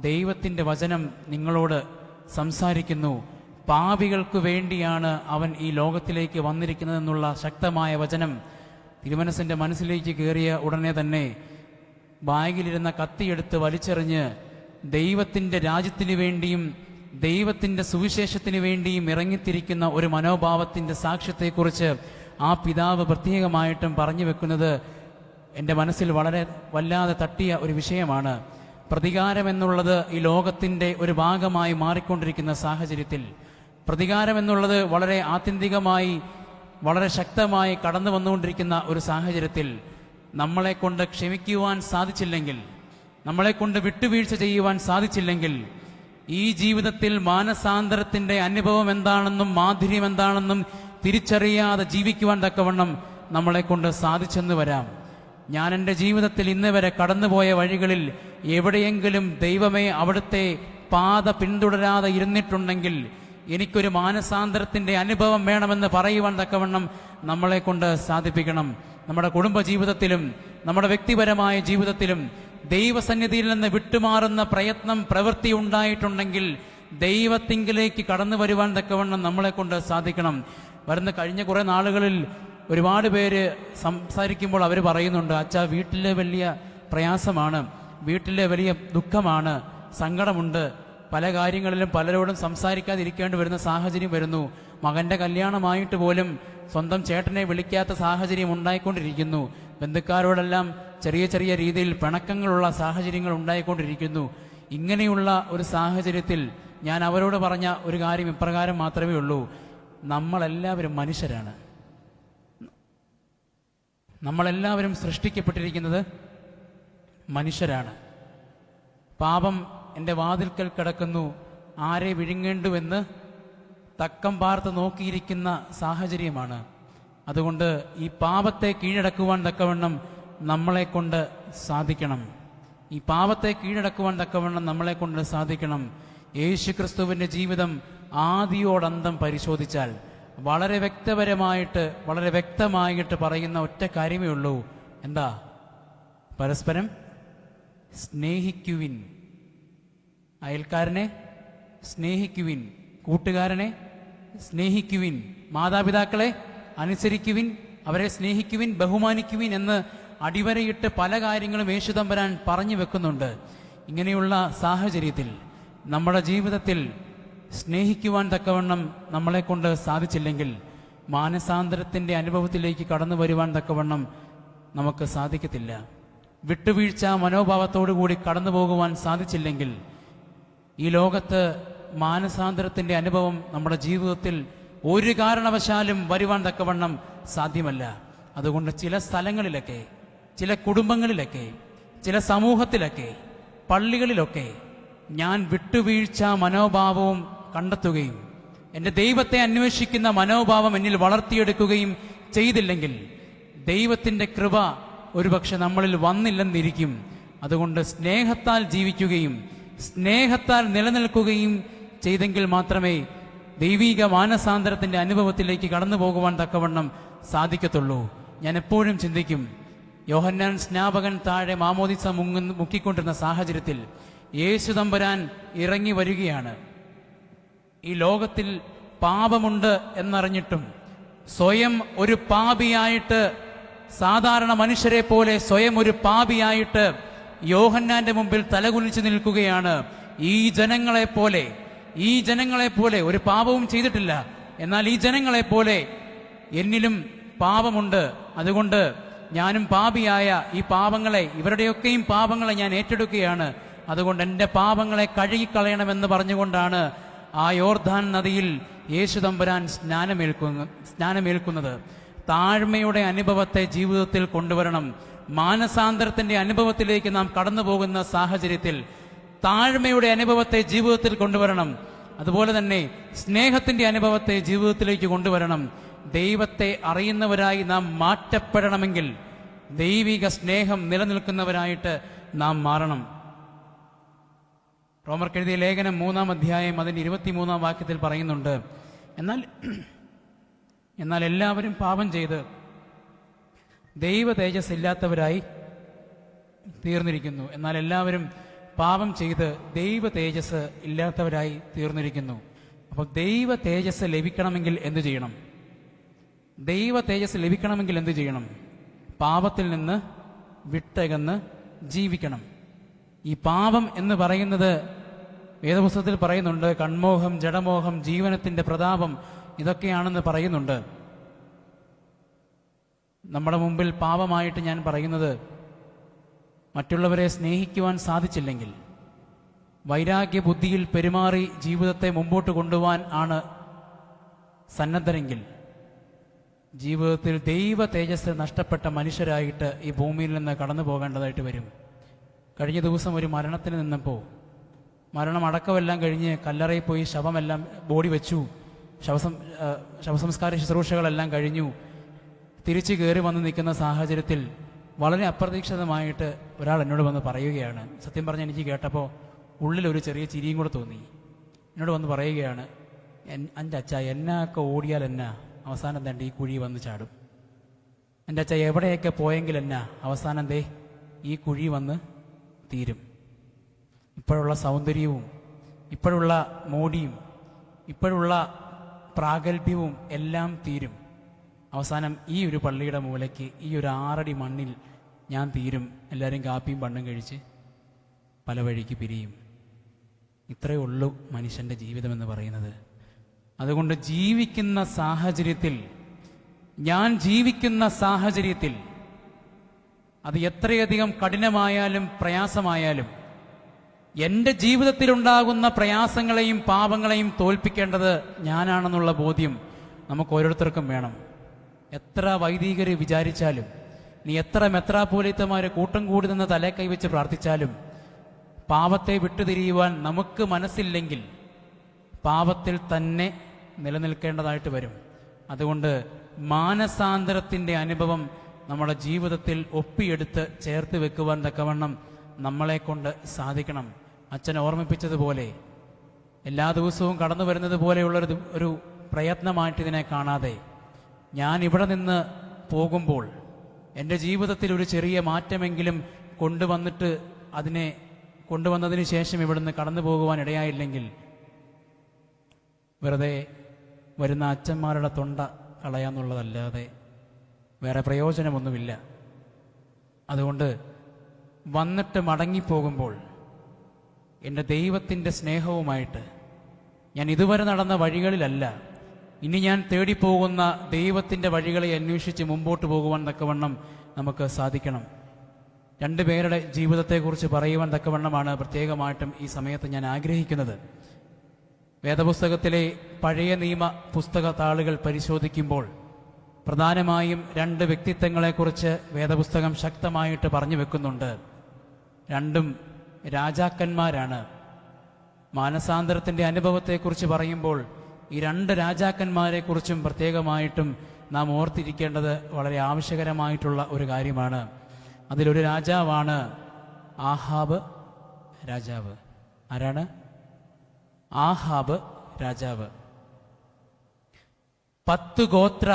ദൈവത്തിൻ്റെ വചനം നിങ്ങളോട് സംസാരിക്കുന്നു. പാപികൾക്ക് വേണ്ടിയാണ് അവൻ ഈ ലോകത്തിലേക്ക് വന്നിരിക്കുന്നതെന്നുള്ള ശക്തമായ വചനം തിരുമനസിന്റെ മനസ്സിലേക്ക് കയറിയ ഉടനെ തന്നെ ബാഗിലിരുന്ന കത്തിയെടുത്ത് വലിച്ചെറിഞ്ഞ് ദൈവത്തിൻ്റെ രാജ്യത്തിന് വേണ്ടിയും ദൈവത്തിൻ്റെ സുവിശേഷത്തിന് വേണ്ടിയും ഇറങ്ങിത്തിരിക്കുന്ന ഒരു മനോഭാവത്തിൻ്റെ സാക്ഷ്യത്തെക്കുറിച്ച് ആ പിതാവ് പ്രത്യേകമായിട്ടും പറഞ്ഞു വെക്കുന്നത് എൻ്റെ മനസ്സിൽ വളരെ വല്ലാതെ തട്ടിയ ഒരു വിഷയമാണ്. പ്രതികാരം എന്നുള്ളത് ഈ ലോകത്തിൻ്റെ ഒരു ഭാഗമായി മാറിക്കൊണ്ടിരിക്കുന്ന സാഹചര്യത്തിൽ, പ്രതികാരം എന്നുള്ളത് വളരെ ആത്യന്തികമായി വളരെ ശക്തമായി കടന്നു വന്നുകൊണ്ടിരിക്കുന്ന ഒരു സാഹചര്യത്തിൽ നമ്മളെ കൊണ്ട് ക്ഷമിക്കുവാൻ സാധിച്ചില്ലെങ്കിൽ, നമ്മളെ കൊണ്ട് വിട്ടുവീഴ്ച ചെയ്യുവാൻ സാധിച്ചില്ലെങ്കിൽ, ഈ ജീവിതത്തിൽ മാനസാന്തരത്തിന്റെ അനുഭവം എന്താണെന്നും മാധുര്യം എന്താണെന്നും തിരിച്ചറിയാതെ ജീവിക്കുവാൻ തക്കവണ്ണം നമ്മളെ കൊണ്ട് സാധിച്ചെന്ന് വരാം. ഞാൻ എൻ്റെ ജീവിതത്തിൽ ഇന്ന് വരെ കടന്നുപോയ വഴികളിൽ എവിടെയെങ്കിലും ദൈവമേ അവിടുത്തെ പാത പിന്തുടരാതെ ഇരുന്നിട്ടുണ്ടെങ്കിൽ എനിക്കൊരു മാനസാന്തരത്തിന്റെ അനുഭവം വേണമെന്ന് പറയുവാൻ തക്കവണ്ണം നമ്മളെ കൊണ്ട് സാധിപ്പിക്കണം. നമ്മുടെ കുടുംബ ജീവിതത്തിലും നമ്മുടെ വ്യക്തിപരമായ ജീവിതത്തിലും ദൈവസന്നിധിയിൽ നിന്ന് വിട്ടുമാറുന്ന പ്രവൃത്തി ഉണ്ടായിട്ടുണ്ടെങ്കിൽ ദൈവത്തിങ്കിലേക്ക് കടന്നു വരുവാൻ തക്കവണ്ണം നമ്മളെ കൊണ്ട് സാധിക്കണം. കഴിഞ്ഞ കുറെ നാളുകളിൽ ഒരുപാട് പേര് സംസാരിക്കുമ്പോൾ അവർ പറയുന്നുണ്ട്, അച്ഛാ വീട്ടിലെ വലിയ പ്രയാസമാണ്, വീട്ടിലെ വലിയ ദുഃഖമാണ്, സങ്കടമുണ്ട്, പല കാര്യങ്ങളിലും പലരോടും സംസാരിക്കാതിരിക്കേണ്ടി വരുന്ന സാഹചര്യം വരുന്നു, മകന്റെ കല്യാണമായിട്ട് പോലും സ്വന്തം ചേട്ടനെ വിളിക്കാത്ത സാഹചര്യം ഉണ്ടായിക്കൊണ്ടിരിക്കുന്നു, ബന്ധുക്കാരോടെല്ലാം ചെറിയ ചെറിയ രീതിയിൽ പിണക്കങ്ങളുള്ള സാഹചര്യങ്ങൾ ഉണ്ടായിക്കൊണ്ടിരിക്കുന്നു. ഇങ്ങനെയുള്ള ഒരു സാഹചര്യത്തിൽ ഞാൻ അവരോട് പറഞ്ഞ ഒരു കാര്യം ഇപ്രകാരം മാത്രമേ ഉള്ളൂ: നമ്മളെല്ലാവരും മനുഷ്യരാണ്. നമ്മളെല്ലാവരും സൃഷ്ടിക്കപ്പെട്ടിരിക്കുന്നത് മനുഷ്യരാണ്. പാപം എൻ്റെ വാതിൽക്കൽ കിടക്കുന്നു, ആരെ വിഴുങ്ങേണ്ടുവെന്ന് തക്കം പാർത്ത് നോക്കിയിരിക്കുന്ന സാഹചര്യമാണ്. അതുകൊണ്ട് ഈ പാപത്തെ കീഴടക്കുവാൻ തക്കവണ്ണം നമ്മളെ കൊണ്ട് സാധിക്കണം. ഈ പാപത്തെ കീഴടക്കുവാൻ തക്കവണ്ണം നമ്മളെ കൊണ്ട് സാധിക്കണം. യേശുക്രിസ്തുവിൻ്റെ ജീവിതം ആദിയോടന്തം പരിശോധിച്ചാൽ വളരെ വ്യക്തമായിട്ട് പറയുന്ന ഒറ്റ കാര്യമേ ഉള്ളൂ. എന്താ? പരസ്പരം സ്നേഹിക്കുവിൻ. അയൽക്കാരനെ സ്നേഹിക്കുവിൻ, കൂട്ടുകാരനെ സ്നേഹിക്കുവിൻ, മാതാപിതാക്കളെ അനുസരിക്കുവിൻ, അവരെ സ്നേഹിക്കുവിൻ, ബഹുമാനിക്കുവിൻ എന്ന് അടിവരയിട്ട് പല കാര്യങ്ങളും യേശുദമ്പുരാൻ പറഞ്ഞു വെക്കുന്നുണ്ട്. ഇങ്ങനെയുള്ള സാഹചര്യത്തിൽ നമ്മുടെ ജീവിതത്തിൽ സ്നേഹിക്കുവാൻ തക്കവണ്ണം നമ്മളെക്കൊണ്ട് സാധിച്ചില്ലെങ്കിൽ, മാനസാന്തരത്തിൻ്റെ അനുഭവത്തിലേക്ക് കടന്നു വരുവാൻ തക്കവണ്ണം നമുക്ക് സാധിക്കത്തില്ല. വിട്ടുവീഴ്ച മനോഭാവത്തോടു കൂടി കടന്നു പോകുവാൻ സാധിച്ചില്ലെങ്കിൽ, ഈ ലോകത്ത് മാനസാന്തരത്തിൻ്റെ അനുഭവം നമ്മുടെ ജീവിതത്തിൽ ഒരു കാരണവശാലും വരുവാൻ തക്കവണ്ണം സാധ്യമല്ല. അതുകൊണ്ട് ചില സ്ഥലങ്ങളിലൊക്കെ, ചില കുടുംബങ്ങളിലൊക്കെ, ചില സമൂഹത്തിലൊക്കെ, പള്ളികളിലൊക്കെ ഞാൻ വിട്ടുവീഴ്ച മനോഭാവവും കണ്ടെത്തുകയും എൻ്റെ ദൈവത്തെ അന്വേഷിക്കുന്ന മനോഭാവം എന്നിൽ വളർത്തിയെടുക്കുകയും ചെയ്തില്ലെങ്കിൽ, ദൈവത്തിൻ്റെ കൃപ ഒരുപക്ഷെ നമ്മളിൽ വന്നില്ലെന്നിരിക്കും. അതുകൊണ്ട് സ്നേഹത്താൽ ജീവിക്കുകയും സ്നേഹത്താൽ നിലനിൽക്കുകയും ചെയ്തെങ്കിൽ മാത്രമേ ദൈവീക മാനസാന്തരത്തിൻ്റെ അനുഭവത്തിലേക്ക് കടന്നു പോകുവാൻ തക്കവണ്ണം സാധിക്കത്തുള്ളൂ. ഞാൻ എപ്പോഴും ചിന്തിക്കും, യോഹന്നാൻ സ്നാപകൻ താഴെ മാമോദിസ മുക്കിക്കൊണ്ടിരുന്ന സാഹചര്യത്തിൽ യേശുദമ്പുരാൻ ഇറങ്ങി വരികയാണ്. ഈ ലോകത്തിൽ പാപമുണ്ട് എന്നറിഞ്ഞിട്ടും സ്വയം ഒരു പാപിയായിട്ട്, സാധാരണ മനുഷ്യരെ പോലെ സ്വയം ഒരു പാപിയായിട്ട് യോഹന്നാന്റെ മുമ്പിൽ തലകുനിച്ചു നിൽക്കുകയാണ്. ഈ ജനങ്ങളെപ്പോലെ ഒരു പാപവും ചെയ്തിട്ടില്ല, എന്നാൽ ഈ ജനങ്ങളെപ്പോലെ എന്നിലും പാപമുണ്ട്. അതുകൊണ്ട് ഞാനും പാപിയായ ഈ പാപങ്ങളെ, ഇവരുടെയൊക്കെയും പാപങ്ങളെ ഞാൻ ഏറ്റെടുക്കുകയാണ്. അതുകൊണ്ട് എൻ്റെ പാപങ്ങളെ കഴുകിക്കളയണമെന്ന് പറഞ്ഞുകൊണ്ടാണ് ആ യോർദാൻ നദിയിൽ യേശുദമ്പുരാൻ സ്നാനമേൽക്കുന്നത്. താഴ്മയുടെ അനുഭവത്തെ ജീവിതത്തിൽ കൊണ്ടുവരണം. മാനസാന്തരത്തിന്റെ അനുഭവത്തിലേക്ക് നാം കടന്നു പോകുന്ന സാഹചര്യത്തിൽ താഴ്മയുടെ അനുഭവത്തെ ജീവിതത്തിൽ കൊണ്ടുവരണം. അതുപോലെ തന്നെ സ്നേഹത്തിന്റെ അനുഭവത്തെ ജീവിതത്തിലേക്ക് കൊണ്ടുവരണം. ദൈവത്തെ അറിയുന്നവരായി നാം മാറ്റപ്പെടണമെങ്കിൽ ദൈവിക സ്നേഹം നിലനിൽക്കുന്നവരായിട്ട് നാം മാറണം. റോമർക്കെഴുതിയ ലേഖനം 3-ാം അധ്യായം അതിൻ്റെ 23-ാം വാക്യത്തിൽ പറയുന്നുണ്ട്, എന്നാൽ എല്ലാവരും പാപം ചെയ്ത് ദൈവ തേജസ് ഇല്ലാത്തവരായി തീർന്നിരിക്കുന്നു. എന്നാൽ എല്ലാവരും പാപം ചെയ്ത് ദൈവ തേജസ് ഇല്ലാത്തവരായി തീർന്നിരിക്കുന്നു. അപ്പോൾ ദൈവ തേജസ് ലഭിക്കണമെങ്കിൽ എന്തു ചെയ്യണം? ദൈവ തേജസ് ലഭിക്കണമെങ്കിൽ എന്തു ചെയ്യണം? പാപത്തിൽ നിന്ന് വിട്ടകന്ന് ജീവിക്കണം. ഈ പാപം എന്ന് പറയുന്നത് വേദപുസ്തകത്തിൽ പറയുന്നുണ്ട്, കൺമോഹം, ജഡമോഹം, ജീവനത്തിന്റെ പ്രതാപം, ഇതൊക്കെയാണെന്ന് പറയുന്നുണ്ട്. നമ്മുടെ മുമ്പിൽ പാപമായിട്ട് ഞാൻ പറയുന്നത്, മറ്റുള്ളവരെ സ്നേഹിക്കുവാൻ സാധിച്ചില്ലെങ്കിൽ, വൈരാഗ്യ ബുദ്ധിയിൽ പെരുമാറി ജീവിതത്തെ മുമ്പോട്ട് കൊണ്ടുപോകാൻ ആണ് സന്നദ്ധരെങ്കിൽ, ജീവിതത്തിൽ ദൈവ തേജസ് നഷ്ടപ്പെട്ട മനുഷ്യരായിട്ട് ഈ ഭൂമിയിൽ നിന്ന് കടന്നു പോകേണ്ടതായിട്ട് വരും. കഴിഞ്ഞ ദിവസം ഒരു മരണത്തിന് നിന്നപ്പോൾ, മരണം അടക്കമെല്ലാം കഴിഞ്ഞ് കല്ലറയിൽ പോയി ശവമെല്ലാം ബോഡി വെച്ചു, ശവസംസ്കാര ശുശ്രൂഷകളെല്ലാം കഴിഞ്ഞു, തിരിച്ചു കയറി വന്ന് നിൽക്കുന്ന സാഹചര്യത്തിൽ വളരെ അപ്രതീക്ഷിതമായിട്ട് ഒരാൾ എന്നോട് വന്ന് പറയുകയാണ്. സത്യം പറഞ്ഞാൽ എനിക്ക് കേട്ടപ്പോൾ ഉള്ളിലൊരു ചെറിയ ചിരിയും കൂടെ തോന്നി. എന്നോട് വന്ന് പറയുകയാണ്, എൻ്റെ അച്ഛ എന്നൊക്കെ ഓടിയാൽ എന്നാ അവസാനം തൻ്റെ ഈ കുഴി വന്ന് ചാടും. എൻ്റെ അച്ഛ എവിടെയൊക്കെ പോയെങ്കിൽ എന്നാ അവസാനം ദേ ഈ കുഴി വന്ന് തീരും. ഇപ്പോഴുള്ള സൗന്ദര്യവും ഇപ്പോഴുള്ള മോടിയും ഇപ്പോഴുള്ള പ്രാഗൽഭ്യവും എല്ലാം തീരും. അവസാനം ഈ ഒരു പള്ളിയുടെ മൂലയ്ക്ക്, ഈ ഒരു 6 അടി മണ്ണിൽ ഞാൻ തീരും. എല്ലാവരും കാപ്പിയും പണ്ണും കഴിച്ച് പല വഴിക്ക് പിരിയും. ഇത്രയേ ഉള്ളൂ മനുഷ്യൻ്റെ ജീവിതമെന്ന് പറയുന്നത്. അതുകൊണ്ട് ഞാൻ ജീവിക്കുന്ന സാഹചര്യത്തിൽ അത് എത്രയധികം കഠിനമായാലും പ്രയാസമായാലും, എൻ്റെ ജീവിതത്തിലുണ്ടാകുന്ന പ്രയാസങ്ങളെയും പാപങ്ങളെയും തോൽപ്പിക്കേണ്ടത് ഞാനാണെന്നുള്ള ബോധ്യം നമുക്ക് ഓരോരുത്തർക്കും വേണം. എത്ര വൈദികര് വിചാരിച്ചാലും, നീ എത്ര മെത്രാപ്പോലീത്തമാര് കൂട്ടം കൂടി നിന്ന് തലേ കൈവച്ച് പ്രാർത്ഥിച്ചാലും, പാപത്തെ വിട്ടുതിരിയുവാൻ നമുക്ക് മനസ്സില്ലെങ്കിൽ പാപത്തിൽ തന്നെ നിലനിൽക്കേണ്ടതായിട്ട് വരും. അതുകൊണ്ട് മാനസാന്തരത്തിൻ്റെ അനുഭവം നമ്മുടെ ജീവിതത്തിൽ ഒപ്പിയെടുത്ത് ചേർത്ത് വെക്കുവാൻ തക്കവണ്ണം നമ്മളെ കൊണ്ട് സാധിക്കണം. അച്ഛൻ ഓർമ്മിപ്പിച്ചതുപോലെ എല്ലാ ദിവസവും കടന്നു വരുന്നത് പോലെയുള്ളൊരു ഒരു പ്രയത്നമായിട്ട് ഇതിനെ കാണാതെ, ഞാൻ ഇവിടെ നിന്ന് പോകുമ്പോൾ എൻ്റെ ജീവിതത്തിൽ ഒരു ചെറിയ മാറ്റമെങ്കിലും കൊണ്ടുവന്നതിന് ശേഷം ഇവിടുന്ന് കടന്നു പോകുവാൻ ഇടയായില്ലെങ്കിൽ വെറുതെ വരുന്ന അച്ഛന്മാരുടെ തൊണ്ട കളയാന്നുള്ളതല്ലാതെ വേറെ പ്രയോജനമൊന്നുമില്ല. അതുകൊണ്ട് വന്നിട്ട് മടങ്ങിപ്പോകുമ്പോൾ എൻ്റെ ദൈവത്തിൻ്റെ സ്നേഹവുമായിട്ട് ഞാൻ ഇതുവരെ നടന്ന വഴികളിലല്ല, ഇനി ഞാൻ തേടിപ്പോകുന്ന ദൈവത്തിൻ്റെ വഴികളെ അന്വേഷിച്ച് മുമ്പോട്ട് പോകുവാൻ തക്കവണ്ണം നമുക്ക് സാധിക്കണം. രണ്ടുപേരുടെ ജീവിതത്തെക്കുറിച്ച് പറയുവാൻ തക്കവണ്ണമാണ് പ്രത്യേകമായിട്ടും ഈ സമയത്ത് ഞാൻ ആഗ്രഹിക്കുന്നത്. വേദപുസ്തകത്തിലെ പഴയ നിയമ പുസ്തക താളുകൾ പരിശോധിക്കുമ്പോൾ പ്രധാനമായും രണ്ട് വ്യക്തിത്വങ്ങളെക്കുറിച്ച് വേദപുസ്തകം ശക്തമായിട്ട് പറഞ്ഞു വെക്കുന്നുണ്ട്. രണ്ടും രാജാക്കന്മാരാണ്. മാനസാന്തരത്തിൻ്റെ അനുഭവത്തെക്കുറിച്ച് പറയുമ്പോൾ ഈ രണ്ട് രാജാക്കന്മാരെക്കുറിച്ചും പ്രത്യേകമായിട്ടും നാം ഓർത്തിരിക്കേണ്ടത് വളരെ ആവശ്യകരമായിട്ടുള്ള ഒരു കാര്യമാണ്. അതിലൊരു രാജാവാണ് ആഹാബ് രാജാവ്. ആരാണ്? ആഹാബ് രാജാവ്. 10 ഗോത്ര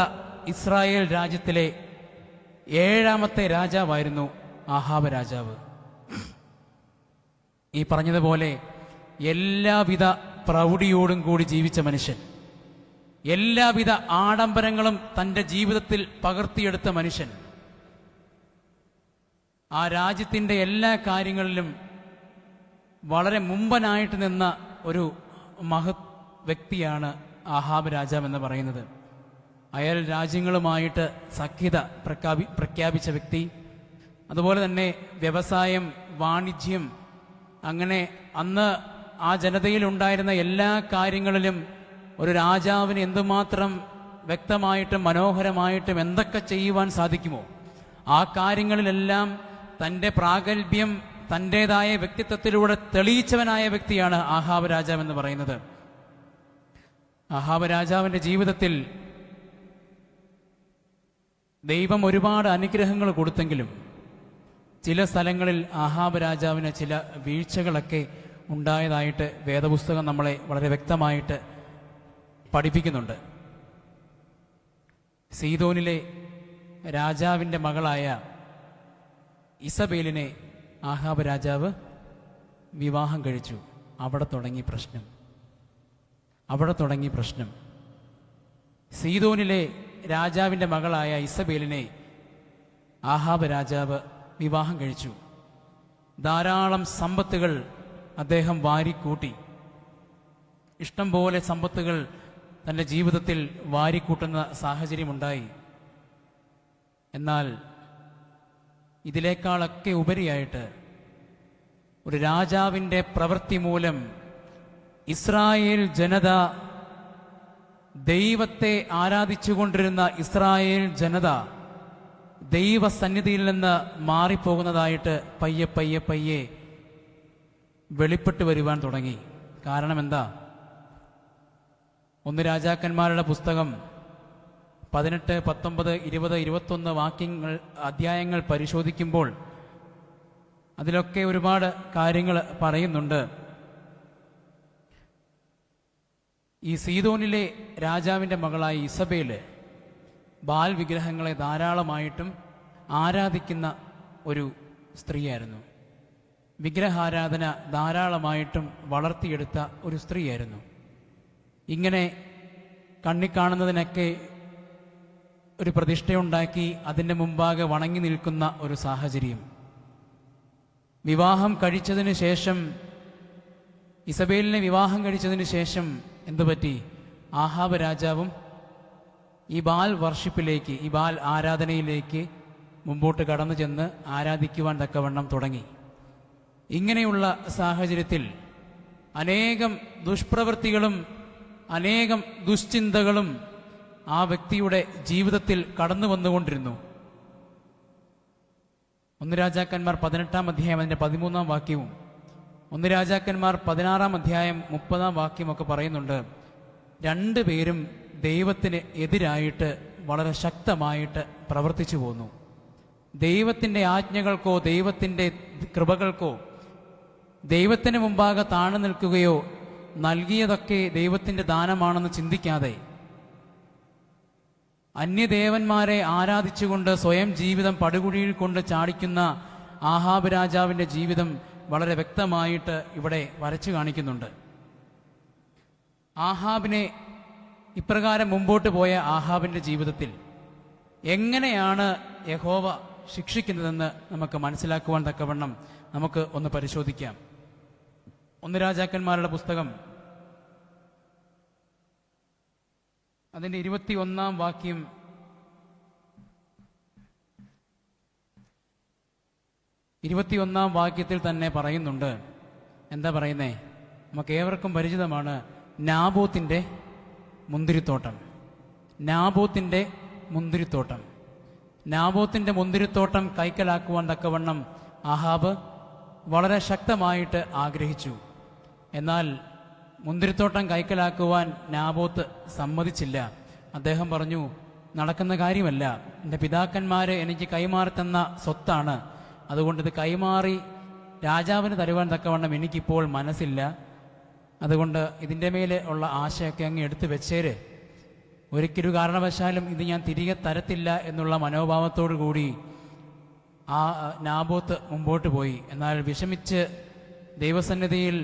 ഇസ്രായേൽ രാജ്യത്തിലെ 7ാമത്തെ രാജാവായിരുന്നു ആഹാബ് രാജാവ്. ഈ പറഞ്ഞതുപോലെ എല്ലാവിധ പ്രൗഢിയോടും കൂടി ജീവിച്ച മനുഷ്യൻ, എല്ലാവിധ ആഡംബരങ്ങളും തൻ്റെ ജീവിതത്തിൽ പകർത്തിയെടുത്ത മനുഷ്യൻ, ആ രാജ്യത്തിൻ്റെ എല്ലാ കാര്യങ്ങളിലും വളരെ മുമ്പനായിട്ട് നിന്ന ഒരു മഹത് വ്യക്തിയാണ് ആഹാബ് രാജാവ് എന്ന് പറയുന്നത്. അയൽ രാജ്യങ്ങളുമായിട്ട് സഖ്യത പ്രഖ്യാപിച്ച വ്യക്തി. അതുപോലെ തന്നെ വ്യവസായം, വാണിജ്യം, അങ്ങനെ അന്ന് ആ ജനതയിൽ ഉണ്ടായിരുന്ന എല്ലാ കാര്യങ്ങളിലും ഒരു രാജാവിന് എന്തുമാത്രം വ്യക്തമായിട്ടും മനോഹരമായിട്ടും എന്തൊക്കെ ചെയ്യുവാൻ സാധിക്കുമോ ആ കാര്യങ്ങളിലെല്ലാം തൻ്റെ പ്രാഗൽഭ്യം തൻ്റെതായ വ്യക്തിത്വത്തിലൂടെ തെളിയിച്ചവനായ വ്യക്തിയാണ് ആഹാബ് രാജാവ് എന്ന് പറയുന്നത്. ആഹാബ് രാജാവിൻ്റെ ജീവിതത്തിൽ ദൈവം ഒരുപാട് അനുഗ്രഹങ്ങൾ കൊടുത്തെങ്കിലും ചില സ്ഥലങ്ങളിൽ ആഹാബ് രാജാവിന് ചില വീഴ്ചകളൊക്കെ ഉണ്ടായതായിട്ട് വേദപുസ്തകം നമ്മളെ വളരെ വ്യക്തമായിട്ട് പഠിപ്പിക്കുന്നുണ്ട്. സീദോനിലെ രാജാവിൻ്റെ മകളായ ഇസബേലിനെ ആഹാബ് രാജാവ് വിവാഹം കഴിച്ചു. അവിടെ തുടങ്ങി പ്രശ്നം. സീദോനിലെ രാജാവിൻ്റെ മകളായ ഇസബേലിനെ ആഹാബ് രാജാവ് വിവാഹം കഴിച്ചു. ധാരാളം സമ്പത്തുകൾ അദ്ദേഹം വാരിക്കൂട്ടി. ഇഷ്ടം പോലെ സമ്പത്തുകൾ തൻ്റെ ജീവിതത്തിൽ വാരിക്കൂട്ടുന്ന സാഹചര്യമുണ്ടായി. എന്നാൽ ഇതിനേക്കാളൊക്കെ ഉപരിയായിട്ട് ഒരു രാജാവിൻ്റെ പ്രവൃത്തി മൂലം ഇസ്രായേൽ ജനത, ദൈവത്തെ ആരാധിച്ചുകൊണ്ടിരുന്ന ഇസ്രായേൽ ജനത ദൈവസന്നിധിയിൽ നിന്ന് മാറിപ്പോകുന്നതായിട്ട് പയ്യെ വെളിപ്പെട്ടു വരുവാൻ തുടങ്ങി. കാരണം എന്താ? 1 രാജാക്കന്മാരുടെ പുസ്തകം 18, 19, 20, 21 അധ്യായങ്ങൾ പരിശോധിക്കുമ്പോൾ അതിലൊക്കെ ഒരുപാട് കാര്യങ്ങൾ പറയുന്നുണ്ട്. ഈ സീദോനിലെ രാജാവിൻ്റെ മകളായ ഇസബേല് ബാൽ വിഗ്രഹങ്ങളെ ധാരാളമായിട്ടും ആരാധിക്കുന്ന ഒരു സ്ത്രീയായിരുന്നു. വിഗ്രഹാരാധന ധാരാളമായിട്ടും വളർത്തിയെടുത്ത ഒരു സ്ത്രീയായിരുന്നു. ഇങ്ങനെ കണ്ണിക്കാണുന്നതിനൊക്കെ ഒരു പ്രതിഷ്ഠയുണ്ടാക്കി അതിൻ്റെ മുമ്പാകെ വണങ്ങി നിൽക്കുന്ന ഒരു സാഹചര്യം. വിവാഹം കഴിച്ചതിന് ശേഷം, ഇസബേലിനെ വിവാഹം കഴിച്ചതിന് ശേഷം എന്തുപറ്റി? ആഹാബ് രാജാവും ഈ ബാൽ വർഷിപ്പിലേക്ക്, ഈ ബാൽ ആരാധനയിലേക്ക് മുമ്പോട്ട് കടന്നു ചെന്ന് ആരാധിക്കുവാൻ തക്കവണ്ണം തുടങ്ങി. ഇങ്ങനെയുള്ള സാഹചര്യത്തിൽ അനേകം ദുഷ്പ്രവൃത്തികളും അനേകം ദുശ്ചിന്തകളും ആ വ്യക്തിയുടെ ജീവിതത്തിൽ കടന്നു വന്നുകൊണ്ടിരുന്നു. 1 രാജാക്കന്മാർ 18-ാം അധ്യായം അതിൻ്റെ 13-ാം വാക്യവും 1 രാജാക്കന്മാർ 16-ാം അധ്യായം 30-ാം വാക്യമൊക്കെ പറയുന്നുണ്ട്. രണ്ടുപേരും ദൈവത്തിന് എതിരായിട്ട് വളരെ ശക്തമായിട്ട് പ്രവർത്തിച്ചു പോന്നു. ദൈവത്തിൻ്റെ ആജ്ഞകൾക്കോ ദൈവത്തിൻ്റെ കൃപകൾക്കോ ദൈവത്തിന് മുമ്പാകെ താണു നിൽക്കുകയോ നൽകിയതൊക്കെ ദൈവത്തിൻ്റെ ദാനമാണെന്ന് ചിന്തിക്കാതെ അന്യദേവന്മാരെ ആരാധിച്ചുകൊണ്ട് സ്വയം ജീവിതം പടുകുഴിയിൽ കൊണ്ട് ചാടിക്കുന്ന ആഹാബ് രാജാവിൻ്റെ ജീവിതം വളരെ വ്യക്തമായിട്ട് ഇവിടെ വരച്ചു കാണിക്കുന്നുണ്ട്. ആഹാബിനെ ഇപ്രകാരം മുമ്പോട്ട് പോയ ആഹാബിൻ്റെ ജീവിതത്തിൽ എങ്ങനെയാണ് യഹോവ ശിക്ഷിക്കുന്നതെന്ന് നമുക്ക് മനസ്സിലാക്കുവാൻ തക്കവണ്ണം നമുക്ക് ഒന്ന് പരിശോധിക്കാം. 1 രാജാക്കന്മാരുടെ പുസ്തകം അതിൻ്റെ 21-ാം വാക്യം വാക്യത്തിൽ തന്നെ പറയുന്നുണ്ട്. എന്താ പറയുന്നേ? നമുക്ക് ഏവർക്കും പരിചിതമാണ് നാബോത്തിന്റെ മുന്തിരിത്തോട്ടം. നാബോത്തിന്റെ മുന്തിരിത്തോട്ടം കൈക്കലാക്കുവാൻ തക്കവണ്ണം ആഹാബ് വളരെ ശക്തമായിട്ട് ആഗ്രഹിച്ചു. എന്നാൽ മുന്തിരിത്തോട്ടം കൈക്കലാക്കുവാൻ നാബോത്ത് സമ്മതിച്ചില്ല. അദ്ദേഹം പറഞ്ഞു, നടക്കുന്ന കാര്യമല്ല, എൻ്റെ പിതാക്കന്മാര് എനിക്ക് കൈമാറി തന്ന സ്വത്താണ്, അതുകൊണ്ട് ഇത് കൈമാറി രാജാവിന് തരുവാൻ തക്കവണ്ണം എനിക്കിപ്പോൾ മനസ്സില്ല, അതുകൊണ്ട് ഇതിൻ്റെ മേലെ ഉള്ള ആശയൊക്കെ അങ്ങ് എടുത്തു വെച്ചേര്, ഒരിക്കലും കാരണവശാലും ഇത് ഞാൻ തിരികെ തരത്തില്ല എന്നുള്ള മനോഭാവത്തോടു കൂടി ആ നാബോത്ത് മുമ്പോട്ട് പോയി. എന്നാൽ വിഷമിച്ച് ദൈവസന്നിധിയിൽ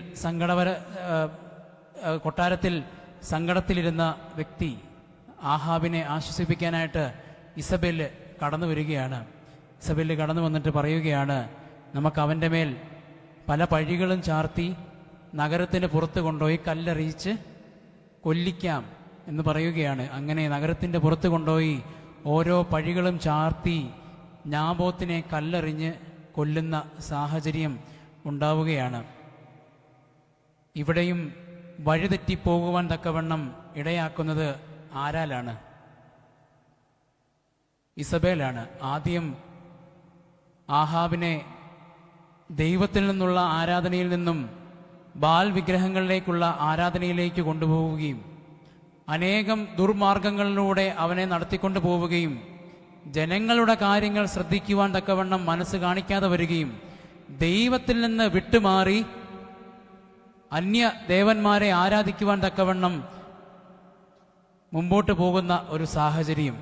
കൊട്ടാരത്തിൽ സങ്കടത്തിലിരുന്ന വ്യക്തി ആഹാബിനെ ആശ്വസിപ്പിക്കാനായിട്ട് ഇസബെല് കടന്നു വരികയാണ്. ഇസബെല് കടന്നു വന്നിട്ട് പറയുകയാണ്, നമുക്ക് അവൻ്റെ മേൽ പല പഴികളും ചാർത്തി നഗരത്തിന് പുറത്ത് കൊണ്ടുപോയി കല്ലെറിയിച്ച് കൊല്ലിക്കാം എന്ന് പറയുകയാണ്. അങ്ങനെ നഗരത്തിൻ്റെ പുറത്ത് കൊണ്ടുപോയി ഓരോ പഴികളും ചാർത്തി നാബോത്തിനെ കല്ലെറിഞ്ഞ് കൊല്ലുന്ന സാഹചര്യം ഉണ്ടാവുകയാണ്. ഇവിടെയും വഴിതെറ്റിപ്പോകുവാൻ തക്കവണ്ണം ഇടയാക്കുന്നത് ആരാലാണ്? ഇസബേലാണ്. ആദ്യം ആഹാബിനെ ദൈവത്തിൽ നിന്നുള്ള ആരാധനയിൽ നിന്നും ബാൽ വിഗ്രഹങ്ങളിലേക്കുള്ള ആരാധനയിലേക്ക് കൊണ്ടുപോവുകയും അനേകം ദുർമാർഗങ്ങളിലൂടെ അവനെ നടത്തിക്കൊണ്ടു പോവുകയും ജനങ്ങളുടെ കാര്യങ്ങൾ ശ്രദ്ധിക്കുവാൻ തക്കവണ്ണം മനസ്സ് കാണിക്കാതെ വരികയും ദൈവത്തിൽ നിന്ന് വിട്ടുമാറി അന്യ ദേവന്മാരെ ആരാധിക്കുവാൻ തക്കവണ്ണം മുമ്പോട്ട് പോകുന്ന ഒരു സാഹചര്യം.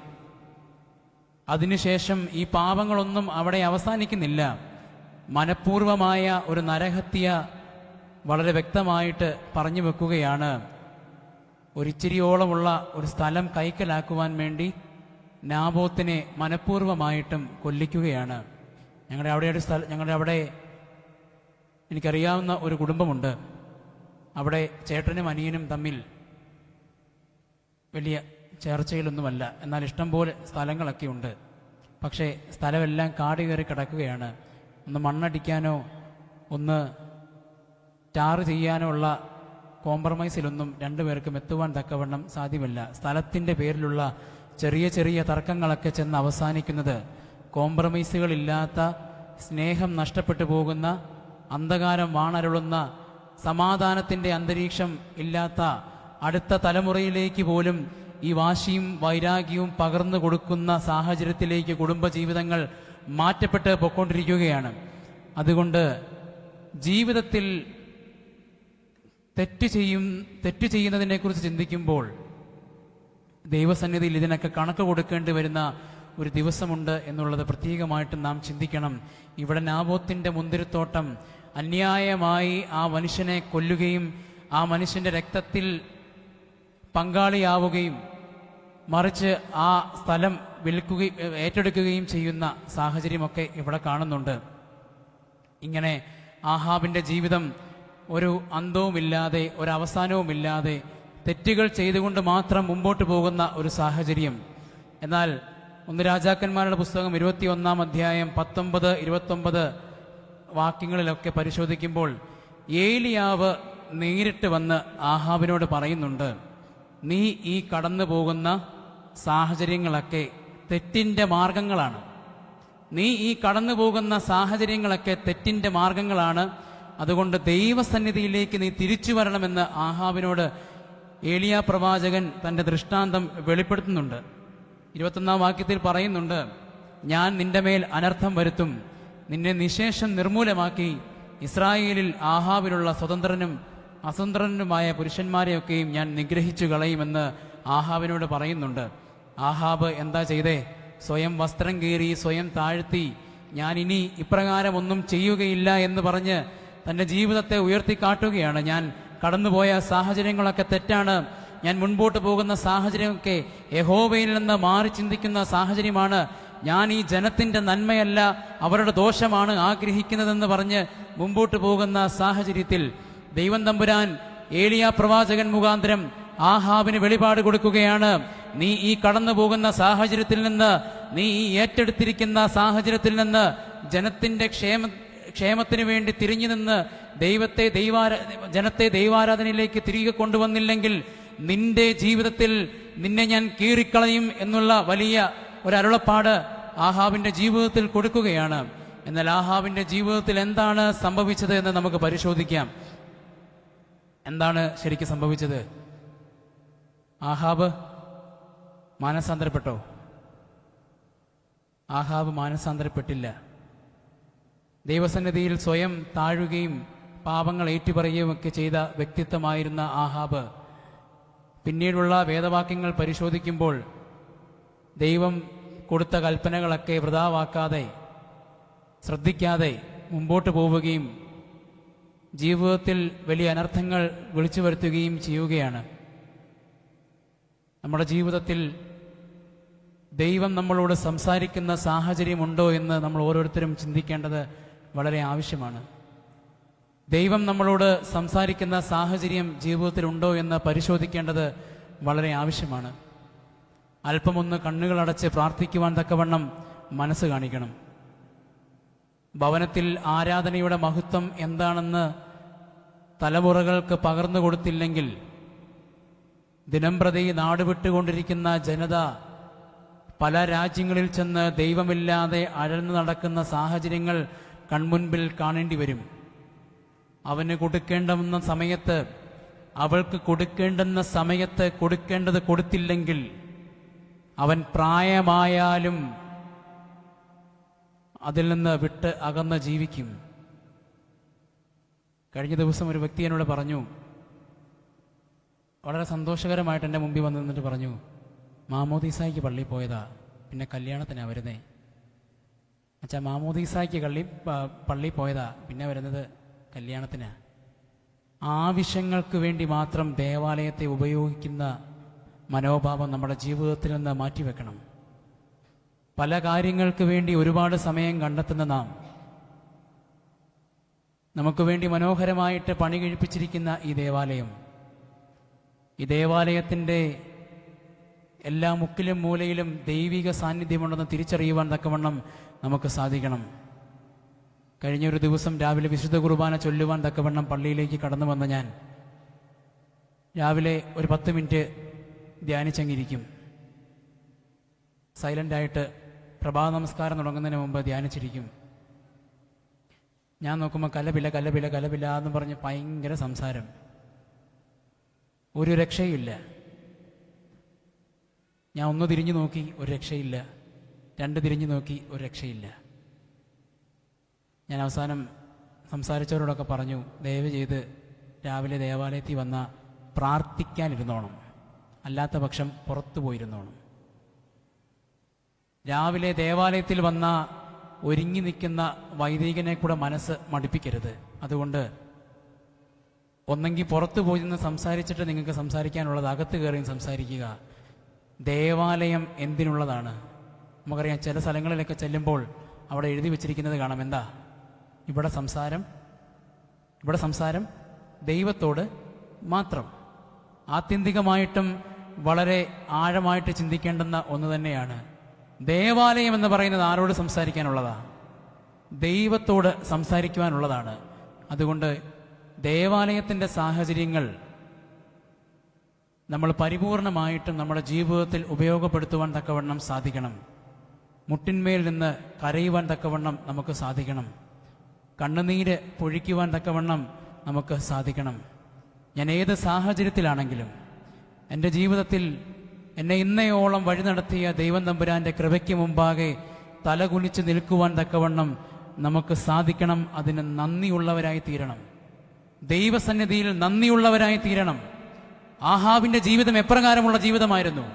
അതിനുശേഷം ഈ പാപങ്ങളൊന്നും അവിടെ അവസാനിക്കുന്നില്ല. മനഃപൂർവമായ ഒരു നരഹത്യ വളരെ വ്യക്തമായിട്ട് പറഞ്ഞു വെക്കുകയാണ്. ഒരിച്ചിരിയോളമുള്ള ഒരു സ്ഥലം കൈക്കലാക്കുവാൻ വേണ്ടി നാബോത്തിനെ മനഃപൂർവമായിട്ടും കൊല്ലിക്കുകയാണ്. ഞങ്ങളുടെ അവിടെ എനിക്കറിയാവുന്ന ഒരു കുടുംബമുണ്ട്. അവിടെ ചേട്ടനും അനിയനും തമ്മിൽ വലിയ ചേർച്ചയിലൊന്നുമല്ല, എന്നാൽ ഇഷ്ടംപോലെ സ്ഥലങ്ങളൊക്കെ ഉണ്ട്. പക്ഷേ സ്ഥലമെല്ലാം കാട് കയറി കിടക്കുകയാണ്. ഒന്ന് മണ്ണടിക്കാനോ ഒന്ന് ടാർ ചെയ്യാനോ ഉള്ള കോംപ്രമൈസിലൊന്നും രണ്ടുപേർക്കും എത്തുവാൻ തക്കവണ്ണം സാധ്യമല്ല. സ്ഥലത്തിൻ്റെ പേരിലുള്ള ചെറിയ ചെറിയ തർക്കങ്ങളൊക്കെ ചെന്ന് അവസാനിക്കുന്നത് കോംപ്രമൈസുകളില്ലാത്ത, സ്നേഹം നഷ്ടപ്പെട്ടു പോകുന്ന, അന്ധകാരം വാണരുളുന്ന, സമാധാനത്തിൻ്റെ അന്തരീക്ഷം ഇല്ലാത്ത അടുത്ത തലമുറയിലേക്ക് പോലും ഈ വാശിയും വൈരാഗ്യവും പകർന്നു കൊടുക്കുന്ന സാഹചര്യത്തിലേക്ക് കുടുംബജീവിതങ്ങൾ മാറ്റപ്പെട്ട് പൊയ്ക്കൊണ്ടിരിക്കുകയാണ്. അതുകൊണ്ട് ജീവിതത്തിൽ തെറ്റ് ചെയ്യുന്നതിനെക്കുറിച്ച് ചിന്തിക്കുമ്പോൾ ദൈവസന്നിധിയിൽ ഇതിനൊക്കെ കണക്ക് കൊടുക്കേണ്ടി വരുന്ന ഒരു ദിവസമുണ്ട് എന്നുള്ളത് പ്രത്യേകമായിട്ട് നാം ചിന്തിക്കണം. ഇവിടെ നാബോത്തിന്റെ മുന്തിരിത്തോട്ടം അന്യായമായി ആ മനുഷ്യനെ കൊല്ലുകയും ആ മനുഷ്യന്റെ രക്തത്തിൽ പങ്കാളിയാവുകയും മറിച്ച് ആ സ്ഥലം ഏറ്റെടുക്കുകയും ചെയ്യുന്ന സാഹചര്യമൊക്കെ ഇവിടെ കാണുന്നുണ്ട്. ഇങ്ങനെ ആഹാബിന്റെ ജീവിതം ഒരു അന്തവുമില്ലാതെ ഒരവസാനവുമില്ലാതെ തെറ്റുകൾ ചെയ്തുകൊണ്ട് മാത്രം മുമ്പോട്ട് പോകുന്ന ഒരു സാഹചര്യം. എന്നാൽ 1 രാജാക്കന്മാരുടെ പുസ്തകം 21-ാം അധ്യായം 19-29 വാക്യങ്ങളിലൊക്കെ പരിശോധിക്കുമ്പോൾ ഏലിയാവ് നേരിട്ട് വന്ന് ആഹാബിനോട് പറയുന്നുണ്ട്, നീ ഈ കടന്നു പോകുന്ന സാഹചര്യങ്ങളൊക്കെ തെറ്റിൻ്റെ മാർഗങ്ങളാണ്. നീ ഈ കടന്നു പോകുന്ന സാഹചര്യങ്ങളൊക്കെ തെറ്റിൻ്റെ മാർഗങ്ങളാണ്. അതുകൊണ്ട് ദൈവസന്നിധിയിലേക്ക് നീ തിരിച്ചു വരണമെന്ന് ആഹാബിനോട് ഏലിയാ പ്രവാചകൻ തൻ്റെ ദൃഷ്ടാന്തം വെളിപ്പെടുത്തുന്നുണ്ട്. 21-ാം വാക്യത്തിൽ പറയുന്നുണ്ട്, ഞാൻ നിന്റെ മേൽ അനർത്ഥം വരുത്തും, നിന്നെ നിശേഷം നിർമൂലമാക്കി ഇസ്രായേലിൽ ആഹാബിലുള്ള സ്വതന്ത്രനും അസ്വതന്ത്രനുമായ പുരുഷന്മാരെയൊക്കെയും ഞാൻ നിഗ്രഹിച്ചു കളയുമെന്ന് ആഹാബിനോട് പറയുന്നുണ്ട്. ആഹാബ് എന്താ ചെയ്തേ? സ്വയം വസ്ത്രം കീറി സ്വയം താഴ്ത്തി ഞാൻ ഇനി ഇപ്രകാരമൊന്നും ചെയ്യുകയില്ല എന്ന് പറഞ്ഞ് തൻ്റെ ജീവിതത്തെ ഉയർത്തിക്കാട്ടുകയാണ്. ഞാൻ കടന്നുപോയ സാഹചര്യങ്ങളൊക്കെ തെറ്റാണ്, ഞാൻ മുൻപോട്ട് പോകുന്ന സാഹചര്യമൊക്കെ യഹോവയിൽ നിന്ന് മാറി ചിന്തിക്കുന്ന സാഹചര്യമാണ്, ഞാൻ ഈ ജനത്തിന്റെ നന്മയല്ല അവരുടെ ദോഷമാണ് ആഗ്രഹിക്കുന്നതെന്ന് പറഞ്ഞ് മുമ്പോട്ട് പോകുന്ന സാഹചര്യത്തിൽ ദൈവം തമ്പുരാൻ ഏലിയാ പ്രവാചകൻ മുഖാന്തരം ആഹാബിന് വെളിപാട് കൊടുക്കുകയാണ്. നീ ഈ കടന്നു പോകുന്ന സാഹചര്യത്തിൽ നിന്ന്, നീ ഈ ഏറ്റെടുത്തിരിക്കുന്ന സാഹചര്യത്തിൽ നിന്ന് ജനത്തിന്റെ ക്ഷേമത്തിന് വേണ്ടി തിരിഞ്ഞു നിന്ന് ജനത്തെ ദൈവാരാധനയിലേക്ക് തിരികെ കൊണ്ടുവന്നില്ലെങ്കിൽ നിന്റെ ജീവിതത്തിൽ നിന്നെ ഞാൻ കീറിക്കളയും എന്നുള്ള വലിയ ഒരു അരുളപ്പാട് ആഹാബിന്റെ ജീവിതത്തിൽ കൊടുക്കുകയാണ്. എന്നാൽ ആഹാബിന്റെ ജീവിതത്തിൽ എന്താണ് സംഭവിച്ചത് എന്ന് നമുക്ക് പരിശോധിക്കാം. എന്താണ് ശരിക്കും സംഭവിച്ചത്? ആഹാബ് മാനസാന്തരപ്പെട്ടോ? ആഹാബ് മാനസാന്തരപ്പെട്ടില്ല. ദൈവസന്നിധിയിൽ സ്വയം താഴുകയും പാപങ്ങൾ ഏറ്റുപറയുകയും ഒക്കെ ചെയ്ത വ്യക്തിത്വമായിരുന്ന ആഹാബ് പിന്നീടുള്ള വേദവാക്യങ്ങൾ പരിശോധിക്കുമ്പോൾ ദൈവം കൊടുത്ത കൽപ്പനകളൊക്കെ വൃഥാവാക്കാതെ ശ്രദ്ധിക്കാതെ മുമ്പോട്ട് പോവുകയും ജീവിതത്തിൽ വലിയ അനർത്ഥങ്ങൾ വിളിച്ചു വരുത്തുകയും ചെയ്യുകയാണ്. നമ്മുടെ ജീവിതത്തിൽ ദൈവം നമ്മളോട് സംസാരിക്കുന്ന സാഹചര്യമുണ്ടോ എന്ന് നമ്മൾ ഓരോരുത്തരും ചിന്തിക്കേണ്ടത് വളരെ ആവശ്യമാണ്. ദൈവം നമ്മളോട് സംസാരിക്കുന്ന സാഹചര്യം ജീവിതത്തിലുണ്ടോ എന്ന് പരിശോധിക്കേണ്ടത് വളരെ ആവശ്യമാണ്. അല്പമൊന്ന് കണ്ണുകളടച്ച് പ്രാർത്ഥിക്കുവാൻ തക്കവണ്ണം മനസ്സ് കാണിക്കണം. ഭവനത്തിൽ ആരാധനയുടെ മഹത്വം എന്താണെന്ന് തലമുറകൾക്ക് പകർന്നു കൊടുത്തില്ലെങ്കിൽ ദിനംപ്രതി നാടുവിട്ടുകൊണ്ടിരിക്കുന്ന ജനത പല രാജ്യങ്ങളിൽ ചെന്ന് ദൈവമില്ലാതെ അഴന്നു നടക്കുന്ന സാഹചര്യങ്ങൾ കൺമുൻപിൽ കാണേണ്ടി വരും. അവന് കൊടുക്കേണ്ടുന്ന സമയത്ത്, അവൾക്ക് കൊടുക്കേണ്ടുന്ന സമയത്ത് കൊടുക്കേണ്ടത് കൊടുത്തില്ലെങ്കിൽ അവൻ പ്രായമായാലും അതിൽ നിന്ന് വിട്ട് അകന്ന് ജീവിക്കും. കഴിഞ്ഞ ദിവസം ഒരു വ്യക്തി എന്നോട് പറഞ്ഞു, വളരെ സന്തോഷകരമായിട്ട് എൻ്റെ മുമ്പിൽ വന്നു നിന്നിട്ട് പറഞ്ഞു, മാമോദീസായ്ക്ക് പള്ളിയിൽ പോയതാ, പിന്നെ കല്യാണത്തിനാണ് വരുന്നേ. അച്ഛാ, മാമോദീസായ്ക്ക് പള്ളിയിൽ പോയതാ, പിന്നെ വരുന്നത് കല്യാണത്തിന്. ആവശ്യങ്ങൾക്ക് വേണ്ടി മാത്രം ദേവാലയത്തെ ഉപയോഗിക്കുന്ന മനോഭാവം നമ്മുടെ ജീവിതത്തിൽ നിന്ന് മാറ്റിവെക്കണം. പല കാര്യങ്ങൾക്ക് വേണ്ടി ഒരുപാട് സമയം കണ്ടെത്തുന്ന നാം, നമുക്ക് വേണ്ടി മനോഹരമായിട്ട് പണി കഴിപ്പിച്ചിരിക്കുന്ന ഈ ദേവാലയത്തിൻ്റെ എല്ലാ മുക്കിലും മൂലയിലും ദൈവിക സാന്നിധ്യമുണ്ടെന്ന് തിരിച്ചറിയുവാൻ തക്കവണ്ണം നമുക്ക് സാധിക്കണം. കഴിഞ്ഞൊരു ദിവസം രാവിലെ വിശുദ്ധ കുർബാന ചൊല്ലുവാൻ തക്കവണ്ണം പള്ളിയിലേക്ക് കടന്നു വന്ന ഞാൻ രാവിലെ ഒരു 10 മിനിറ്റ് ധ്യാനിച്ചങ്ങിരിക്കും. സൈലൻ്റായിട്ട് പ്രഭാത നമസ്കാരം തുടങ്ങുന്നതിന് മുമ്പ് ധ്യാനിച്ചിരിക്കും. ഞാൻ നോക്കുമ്പോൾ കലപില എന്ന് പറഞ്ഞ് ഭയങ്കര സംസാരം, ഒരു രക്ഷയില്ല. ഞാൻ 1 തിരിഞ്ഞു നോക്കി, ഒരു രക്ഷയില്ല. 2 തിരിഞ്ഞു നോക്കി, ഒരു രക്ഷയില്ല. ഞാൻ അവസാനം സംസാരിച്ചവരോടൊക്കെ പറഞ്ഞു, ദയവ് ചെയ്ത് രാവിലെ ദേവാലയത്തിൽ വന്ന പ്രാർത്ഥിക്കാനിരുന്നോണം, അല്ലാത്ത പക്ഷം പുറത്തു പോയിരുന്നോണം. രാവിലെ ദേവാലയത്തിൽ വന്ന ഒരുങ്ങി നിൽക്കുന്ന വൈദികനെ കൂടെ മനസ്സ് മടുപ്പിക്കരുത്. അതുകൊണ്ട് ഒന്നെങ്കിൽ പുറത്തു പോയി നിന്ന് സംസാരിച്ചിട്ട് നിങ്ങൾക്ക് സംസാരിക്കാനുള്ളത് അകത്ത് കയറിയും സംസാരിക്കുക. ദേവാലയം എന്തിനുള്ളതാണ്? നമുക്കറിയാം, ചില സ്ഥലങ്ങളിലൊക്കെ ചെല്ലുമ്പോൾ അവിടെ എഴുതി വെച്ചിരിക്കുന്നത് കാണാം. എന്താ ഇവിടെ സംസാരം ദൈവത്തോട് മാത്രം. ആത്യന്തികമായിട്ടും വളരെ ആഴമായിട്ട് ചിന്തിക്കേണ്ടുന്ന ഒന്ന് തന്നെയാണ്. ദേവാലയം എന്ന് പറയുന്നത് ആരോട് സംസാരിക്കാനുള്ളതാ? ദൈവത്തോട് സംസാരിക്കുവാനുള്ളതാണ്. അതുകൊണ്ട് ദേവാലയത്തിൻ്റെ സാഹചര്യങ്ങൾ നമ്മൾ പരിപൂർണമായിട്ടും നമ്മുടെ ജീവിതത്തിൽ ഉപയോഗപ്പെടുത്തുവാൻ തക്കവണ്ണം സാധിക്കണം. മുട്ടിന്മേൽ നിന്ന് കരയുവാൻ തക്കവണ്ണം നമുക്ക് സാധിക്കണം. കണ്ണുനീര് പൊഴിക്കുവാൻ തക്കവണ്ണം നമുക്ക് സാധിക്കണം. ഞാൻ ഏത് സാഹചര്യത്തിലാണെങ്കിലും എൻ്റെ ജീവിതത്തിൽ എന്നെ ഇന്നയോളം വഴി നടത്തിയ ദൈവം തമ്പുരാൻ്റെ കൃപയ്ക്ക് മുമ്പാകെ തലകുനിച്ച് നിൽക്കുവാൻ തക്കവണ്ണം നമുക്ക് സാധിക്കണം. അതിന് നന്ദിയുള്ളവരായി തീരണം. ദൈവസന്നിധിയിൽ നന്ദിയുള്ളവരായി തീരണം. ആഹാബിന്റെ ജീവിതം എപ്രകാരമുള്ള ജീവിതമായിരുന്നു?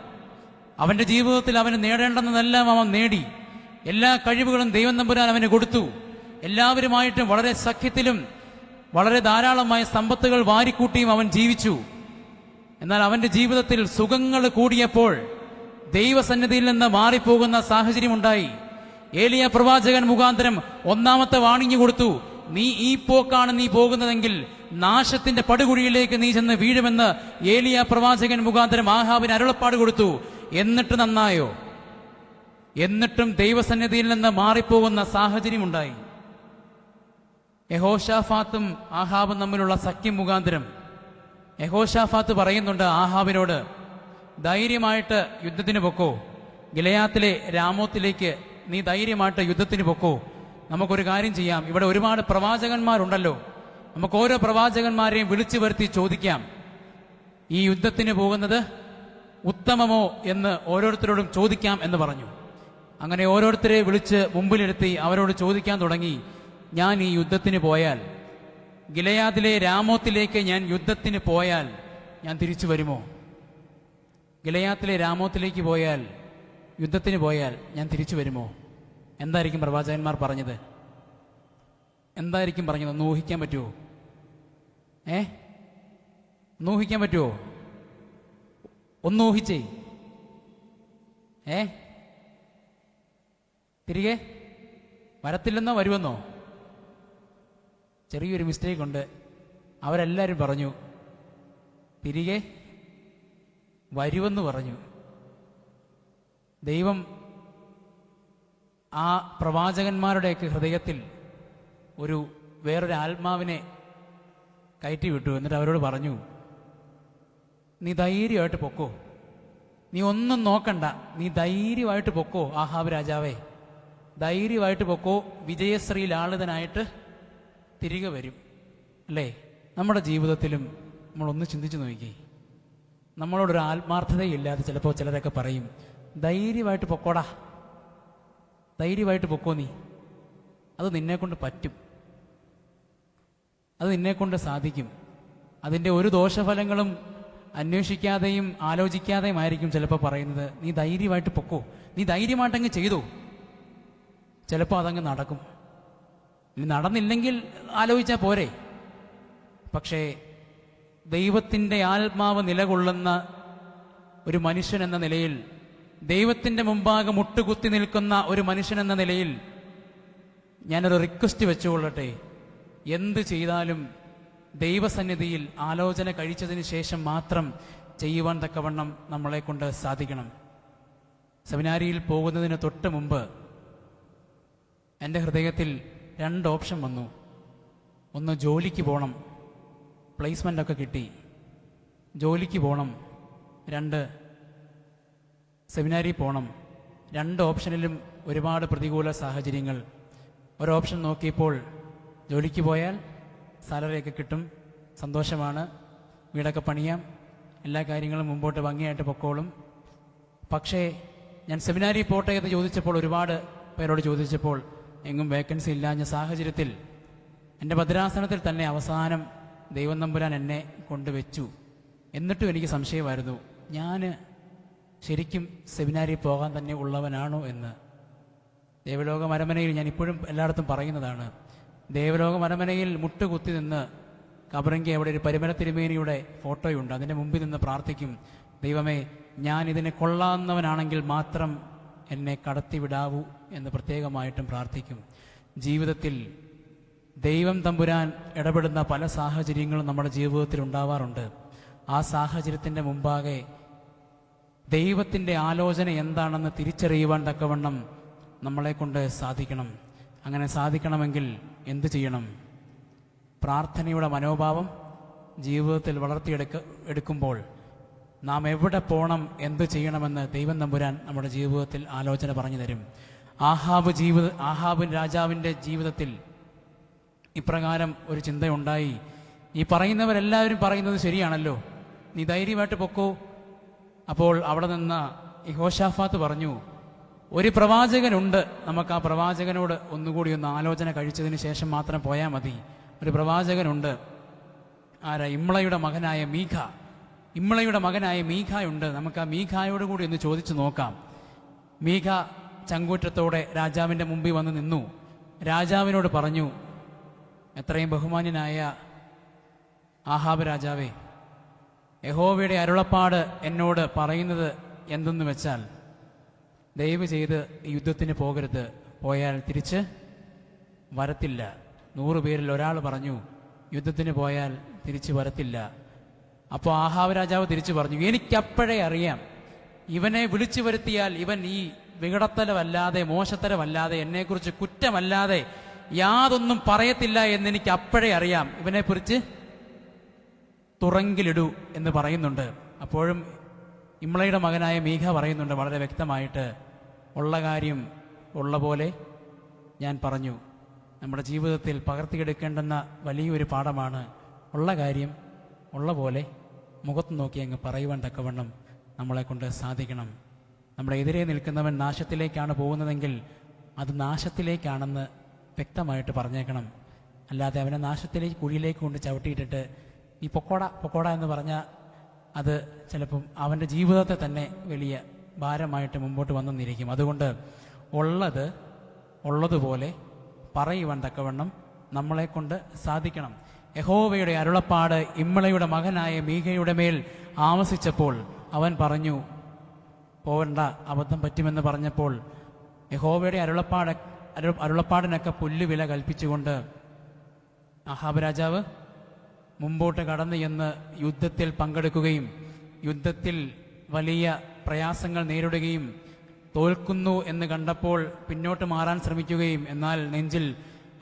അവന്റെ ജീവിതത്തിൽ അവന് നേടേണ്ടെന്നതെല്ലാം അവൻ നേടി. എല്ലാ കഴിവുകളും ദൈവം തമ്പുരാൻ അവന് കൊടുത്തു. എല്ലാവരുമായിട്ടും വളരെ സഖ്യത്തിലും വളരെ ധാരാളമായ സമ്പത്തുകൾ വാരിക്കൂട്ടിയും അവൻ ജീവിച്ചു. എന്നാൽ അവന്റെ ജീവിതത്തിൽ സുഖങ്ങൾ കൂടിയപ്പോൾ ദൈവസന്നിധിയിൽ നിന്ന് മാറിപ്പോകുന്ന സാഹചര്യമുണ്ടായി. ഏലിയ പ്രവാചകൻ മുഖാന്തരം ഒന്നാമത്തെ വാണിംഗ് കൊടുത്തു. നീ ഈ പോക്കാണ് നീ പോകുന്നതെങ്കിൽ നാശത്തിന്റെ പടുകുഴിയിലേക്ക് നീ ചെന്ന് വീഴുമെന്ന് ഏലിയ പ്രവാചകൻ മുഖാന്തരം ആഹാബിന് അരുളപ്പാട് കൊടുത്തു. എന്നിട്ട് നന്നായോ? എന്നിട്ടും ദൈവസന്നിധിയിൽ നിന്ന് മാറിപ്പോകുന്ന സാഹചര്യമുണ്ടായി. യഹോശാഫാത്തും ആഹാബും തമ്മിലുള്ള സഖ്യം മുഖാന്തരം യഹോശാഫാത്ത് പറയുന്നുണ്ട് ആഹാബിനോട്, ധൈര്യമായിട്ട് യുദ്ധത്തിന് പൊക്കോ, ഗിലെയാത്തിലെ രാമോത്തിലേക്ക് നീ ധൈര്യമായിട്ട് യുദ്ധത്തിന് പൊക്കോ. നമുക്കൊരു കാര്യം ചെയ്യാം, ഇവിടെ ഒരുപാട് പ്രവാചകന്മാരുണ്ടല്ലോ, നമുക്ക് ഓരോ പ്രവാചകന്മാരെയും വിളിച്ചു വരുത്തി ചോദിക്കാം, ഈ യുദ്ധത്തിന് പോകുന്നത് ഉത്തമമോ എന്ന് ഓരോരുത്തരോടും ചോദിക്കാം എന്ന് പറഞ്ഞു. അങ്ങനെ ഓരോരുത്തരെ വിളിച്ച് മുമ്പിലിരുത്തി അവരോട് ചോദിക്കാൻ തുടങ്ങി, ഞാൻ ഈ യുദ്ധത്തിന് പോയാൽ, ഗിലെയാദിലെ രാമോത്തിലേക്ക് ഞാൻ യുദ്ധത്തിന് പോയാൽ ഞാൻ തിരിച്ചു വരുമോ? ഗിലെയാത്തിലെ രാമോത്തിലേക്ക് പോയാൽ, യുദ്ധത്തിന് പോയാൽ ഞാൻ തിരിച്ചു വരുമോ? എന്തായിരിക്കും പ്രവാചകന്മാർ പറഞ്ഞത്? എന്തായിരിക്കും പറഞ്ഞത്? ഒന്ന് ഊഹിക്കാൻ പറ്റുമോ? ഒന്ന് ഊഹിക്കാൻ പറ്റുമോ? ഒന്ന് ഊഹിച്ചേ. തിരികെ വരത്തില്ലെന്നോ വരുമെന്നോ? ചെറിയൊരു മിസ്റ്റേക്ക് ഉണ്ട്. അവരെല്ലാവരും പറഞ്ഞു തിരികെ വരുമെന്ന് പറഞ്ഞു. ദൈവം ആ പ്രവാചകന്മാരുടെയൊക്കെ ഹൃദയത്തിൽ വേറൊരു ആത്മാവിനെ കയറ്റി വിട്ടു. എന്നിട്ട് അവരോട് പറഞ്ഞു, നീ ധൈര്യമായിട്ട് പൊക്കോ, നീ ഒന്നും നോക്കണ്ട, നീ ധൈര്യമായിട്ട് പൊക്കോ ആഹാബ് രാജാവേ, ധൈര്യമായിട്ട് പൊക്കോ, വിജയശ്രീ ലാളിതനായിട്ട് തിരികെ വരും. അല്ലേ? നമ്മുടെ ജീവിതത്തിലും നമ്മളൊന്ന് ചിന്തിച്ചു നോക്കി. നമ്മളോടൊരു ആത്മാർത്ഥതയില്ലാതെ ചിലപ്പോൾ ചിലരൊക്കെ പറയും, ധൈര്യമായിട്ട് പൊക്കോടാ, ധൈര്യമായിട്ട് പൊക്കോ, നീ അത് നിന്നെക്കൊണ്ട് പറ്റും, അത് നിന്നെക്കൊണ്ട് സാധിക്കും. അതിൻ്റെ ഒരു ദോഷഫലങ്ങളും അന്വേഷിക്കാതെയും ആലോചിക്കാതെയും ആയിരിക്കും ചിലപ്പോൾ പറയുന്നത്, നീ ധൈര്യമായിട്ട് പൊക്കോ, നീ ധൈര്യമായിട്ടങ്ങ് ചെയ്തോ, ചിലപ്പോൾ അതങ്ങ് നടക്കും. ഇനി നടന്നില്ലെങ്കിൽ ആലോചിച്ചാൽ പോരെ. പക്ഷേ ദൈവത്തിൻ്റെ ആത്മാവ് നിലകൊള്ളുന്ന ഒരു മനുഷ്യൻ എന്ന നിലയിൽ, ദൈവത്തിൻ്റെ മുമ്പാകെ മുട്ടുകുത്തി നിൽക്കുന്ന ഒരു മനുഷ്യൻ എന്ന നിലയിൽ ഞാനൊരു റിക്വസ്റ്റ് വെച്ചുകൊള്ളട്ടെ, എന്ത് ചെയ്താലും ദൈവസന്നിധിയിൽ ആലോചന കഴിച്ചതിന് ശേഷം മാത്രം ചെയ്യുവാൻ തക്കവണ്ണം നമ്മളെ കൊണ്ട് സാധിക്കണം. സെമിനാരിയിൽ പോകുന്നതിന് തൊട്ട് മുമ്പ് എൻ്റെ ഹൃദയത്തിൽ 2 ഓപ്ഷൻ വന്നു. ഒന്ന്, ജോലിക്ക് പോകണം, പ്ലേസ്മെൻ്റൊക്കെ കിട്ടി, ജോലിക്ക് പോകണം. 2, സെമിനാരിൽ പോകണം. 2 ഓപ്ഷനിലും ഒരുപാട് പ്രതികൂല സാഹചര്യങ്ങൾ. ഒരു ഓപ്ഷൻ നോക്കിയപ്പോൾ ജോലിക്ക് പോയാൽ സാലറിയൊക്കെ കിട്ടും, സന്തോഷമാണ്, വീടൊക്കെ പണിയാം, എല്ലാ കാര്യങ്ങളും മുമ്പോട്ട് ഭംഗിയായിട്ട് പൊക്കോളും. പക്ഷേ ഞാൻ സെമിനാരിൽ പോട്ടെ എന്ന് ചോദിച്ചപ്പോൾ, ഒരുപാട് പേരോട് ചോദിച്ചപ്പോൾ എങ്ങും വേക്കൻസി ഇല്ലാഞ്ഞ സാഹചര്യത്തിൽ എൻ്റെ ഭദ്രാസനത്തിൽ തന്നെ അവസാനം ദൈവം തമ്പുരാൻ എന്നെ കൊണ്ടുവച്ചു. എന്നിട്ടും എനിക്ക് സംശയമായിരുന്നു, ഞാൻ ശരിക്കും സെമിനാരിൽ പോകാൻ തന്നെ ഉള്ളവനാണോ എന്ന്. ദേവലോക മരമനയിൽ ഞാൻ ഇപ്പോഴും എല്ലായിടത്തും പറയുന്നതാണ്, ദേവലോക മരമനയിൽ മുട്ടുകുത്തി നിന്ന് കബറങ്കി അവിടെ ഒരു പരിമല തിരുമേനിയുടെ ഫോട്ടോയുണ്ട്, അതിൻ്റെ മുമ്പിൽ നിന്ന് പ്രാർത്ഥിക്കും, ദൈവമേ, ഞാൻ ഇതിനെ കൊള്ളാവുന്നവനാണെങ്കിൽ മാത്രം എന്നെ കടത്തിവിടാവൂ എന്ന് പ്രത്യേകമായിട്ടും പ്രാർത്ഥിക്കും. ജീവിതത്തിൽ ദൈവം തമ്പുരാൻ ഇടപെടുന്ന പല സാഹചര്യങ്ങളും നമ്മുടെ ജീവിതത്തിൽ ഉണ്ടാവാറുണ്ട്. ആ സാഹചര്യത്തിൻ്റെ മുമ്പാകെ ദൈവത്തിൻ്റെ ആലോചന എന്താണെന്ന് തിരിച്ചറിയുവാൻ തക്കവണ്ണം നമ്മളെ കൊണ്ട് സാധിക്കണം. അങ്ങനെ സാധിക്കണമെങ്കിൽ എന്ത് ചെയ്യണം? പ്രാർത്ഥനയുടെ മനോഭാവം ജീവിതത്തിൽ വളർത്തിയെടുക്കുമ്പോൾ നാം എവിടെ പോകണം, എന്ത് ചെയ്യണമെന്ന് ദൈവം തമ്പുരാൻ നമ്മുടെ ജീവിതത്തിൽ ആലോചന പറഞ്ഞു തരും. ആഹാബ് രാജാവിൻ്റെ ജീവിതത്തിൽ ഇപ്രകാരം ഒരു ചിന്തയുണ്ടായി. ഈ പറയുന്നവരെല്ലാവരും പറയുന്നത് ശരിയാണല്ലോ, നീ ധൈര്യമായിട്ട് പൊക്കോ. അപ്പോൾ അവിടെ നിന്ന് യഹോശാഫാത്ത് പറഞ്ഞു, ഒരു പ്രവാചകനുണ്ട്, നമുക്ക് ആ പ്രവാചകനോട് ഒന്നുകൂടി ഒന്ന് ആലോചന കഴിച്ചതിന് ശേഷം മാത്രം പോയാൽ മതി. ഒരു പ്രവാചകനുണ്ട്, ആരാ? ഇമ്ളയുടെ മകനായ മീഖ. ഇമ്ളയുടെ മകനായ മീഖയുണ്ട്, നമുക്ക് ആ മീഖായോട് കൂടി ഒന്ന് ചോദിച്ചു നോക്കാം. മീഖ ചങ്കൂറ്റത്തോടെ രാജാവിൻ്റെ മുമ്പിൽ വന്ന് നിന്നു. രാജാവിനോട് പറഞ്ഞു, എത്രയും ബഹുമാന്യനായ ആഹാബ് രാജാവേ, യഹോവയുടെ അരുളപ്പാട് എന്നോട് പറയുന്നത് എന്തെന്ന് വെച്ചാൽ, ദയവ് ചെയ്ത് യുദ്ധത്തിന് പോകരുത്, പോയാൽ തിരിച്ച് വരത്തില്ല. 100 പേരിൽ ഒരാൾ പറഞ്ഞു യുദ്ധത്തിന് പോയാൽ തിരിച്ചു വരത്തില്ല. അപ്പോൾ ആഹാബ് രാജാവ് തിരിച്ചു പറഞ്ഞു, എനിക്കപ്പോഴേ അറിയാം ഇവനെ വിളിച്ചു വരുത്തിയാൽ ഇവൻ ഈ വികടത്തരമല്ലാതെ മോശത്തരമല്ലാതെ എന്നെക്കുറിച്ച് കുറ്റമല്ലാതെ യാതൊന്നും പറയത്തില്ല എന്നെനിക്ക് അപ്പോഴേ അറിയാം, ഇവനെക്കുറിച്ച് തുറങ്കിലിടൂ എന്ന് പറയുന്നുണ്ട്. അപ്പോഴും ഇമ്ളയുടെ മകനായ മീഖ പറയുന്നുണ്ട് വളരെ വ്യക്തമായിട്ട്, ഉള്ള കാര്യം ഉള്ള പോലെ ഞാൻ പറഞ്ഞു. നമ്മുടെ ജീവിതത്തിൽ പകർത്തിയെടുക്കേണ്ടുന്ന വലിയൊരു പാഠമാണ് ഉള്ള കാര്യം ഉള്ള പോലെ മുഖത്ത് നോക്കി അങ്ങ് പറയുവാൻ തക്കവണ്ണം നമ്മളെ കൊണ്ട് സാധിക്കണം. നമ്മുടെ എതിരെ നിൽക്കുന്നവൻ നാശത്തിലേക്കാണ് പോകുന്നതെങ്കിൽ അത് നാശത്തിലേക്കാണെന്ന് വ്യക്തമായിട്ട് പറഞ്ഞേക്കണം. അല്ലാതെ അവനെ നാശത്തിലേക്ക് കുഴിയിലേക്ക് കൊണ്ട് ചവിട്ടിയിട്ടിട്ട് ഈ പൊക്കോട എന്ന് പറഞ്ഞാൽ അത് ചിലപ്പം അവൻ്റെ ജീവിതത്തെ തന്നെ വലിയ ഭാരമായിട്ട് മുമ്പോട്ട് വന്നെന്നിരിക്കും. അതുകൊണ്ട് ഉള്ളതുപോലെ പറയുവാൻ തക്കവണ്ണം നമ്മളെ കൊണ്ട് സാധിക്കണം. യഹോവയുടെ അരുളപ്പാട് ഇമ്ളയുടെ മകനായ മീഖയുടെ മേൽ ആവസിച്ചപ്പോൾ അവൻ പറഞ്ഞു, പോവണ്ട, അബദ്ധം പറ്റുമെന്ന് പറഞ്ഞപ്പോൾ യഹോവയുടെ അരുളപ്പാടിനൊക്കെ പുല്ലുവില കൽപ്പിച്ചുകൊണ്ട് ആഹാബ് രാജാവ് മുമ്പോട്ട് കടന്നു എന്ന് യുദ്ധത്തിൽ പങ്കെടുക്കുകയും യുദ്ധത്തിൽ വലിയ പ്രയാസങ്ങൾ നേരിടുകയും തോൽക്കുന്നു എന്ന് കണ്ടപ്പോൾ പിന്നോട്ട് മാറാൻ ശ്രമിക്കുകയും എന്നാൽ നെഞ്ചിൽ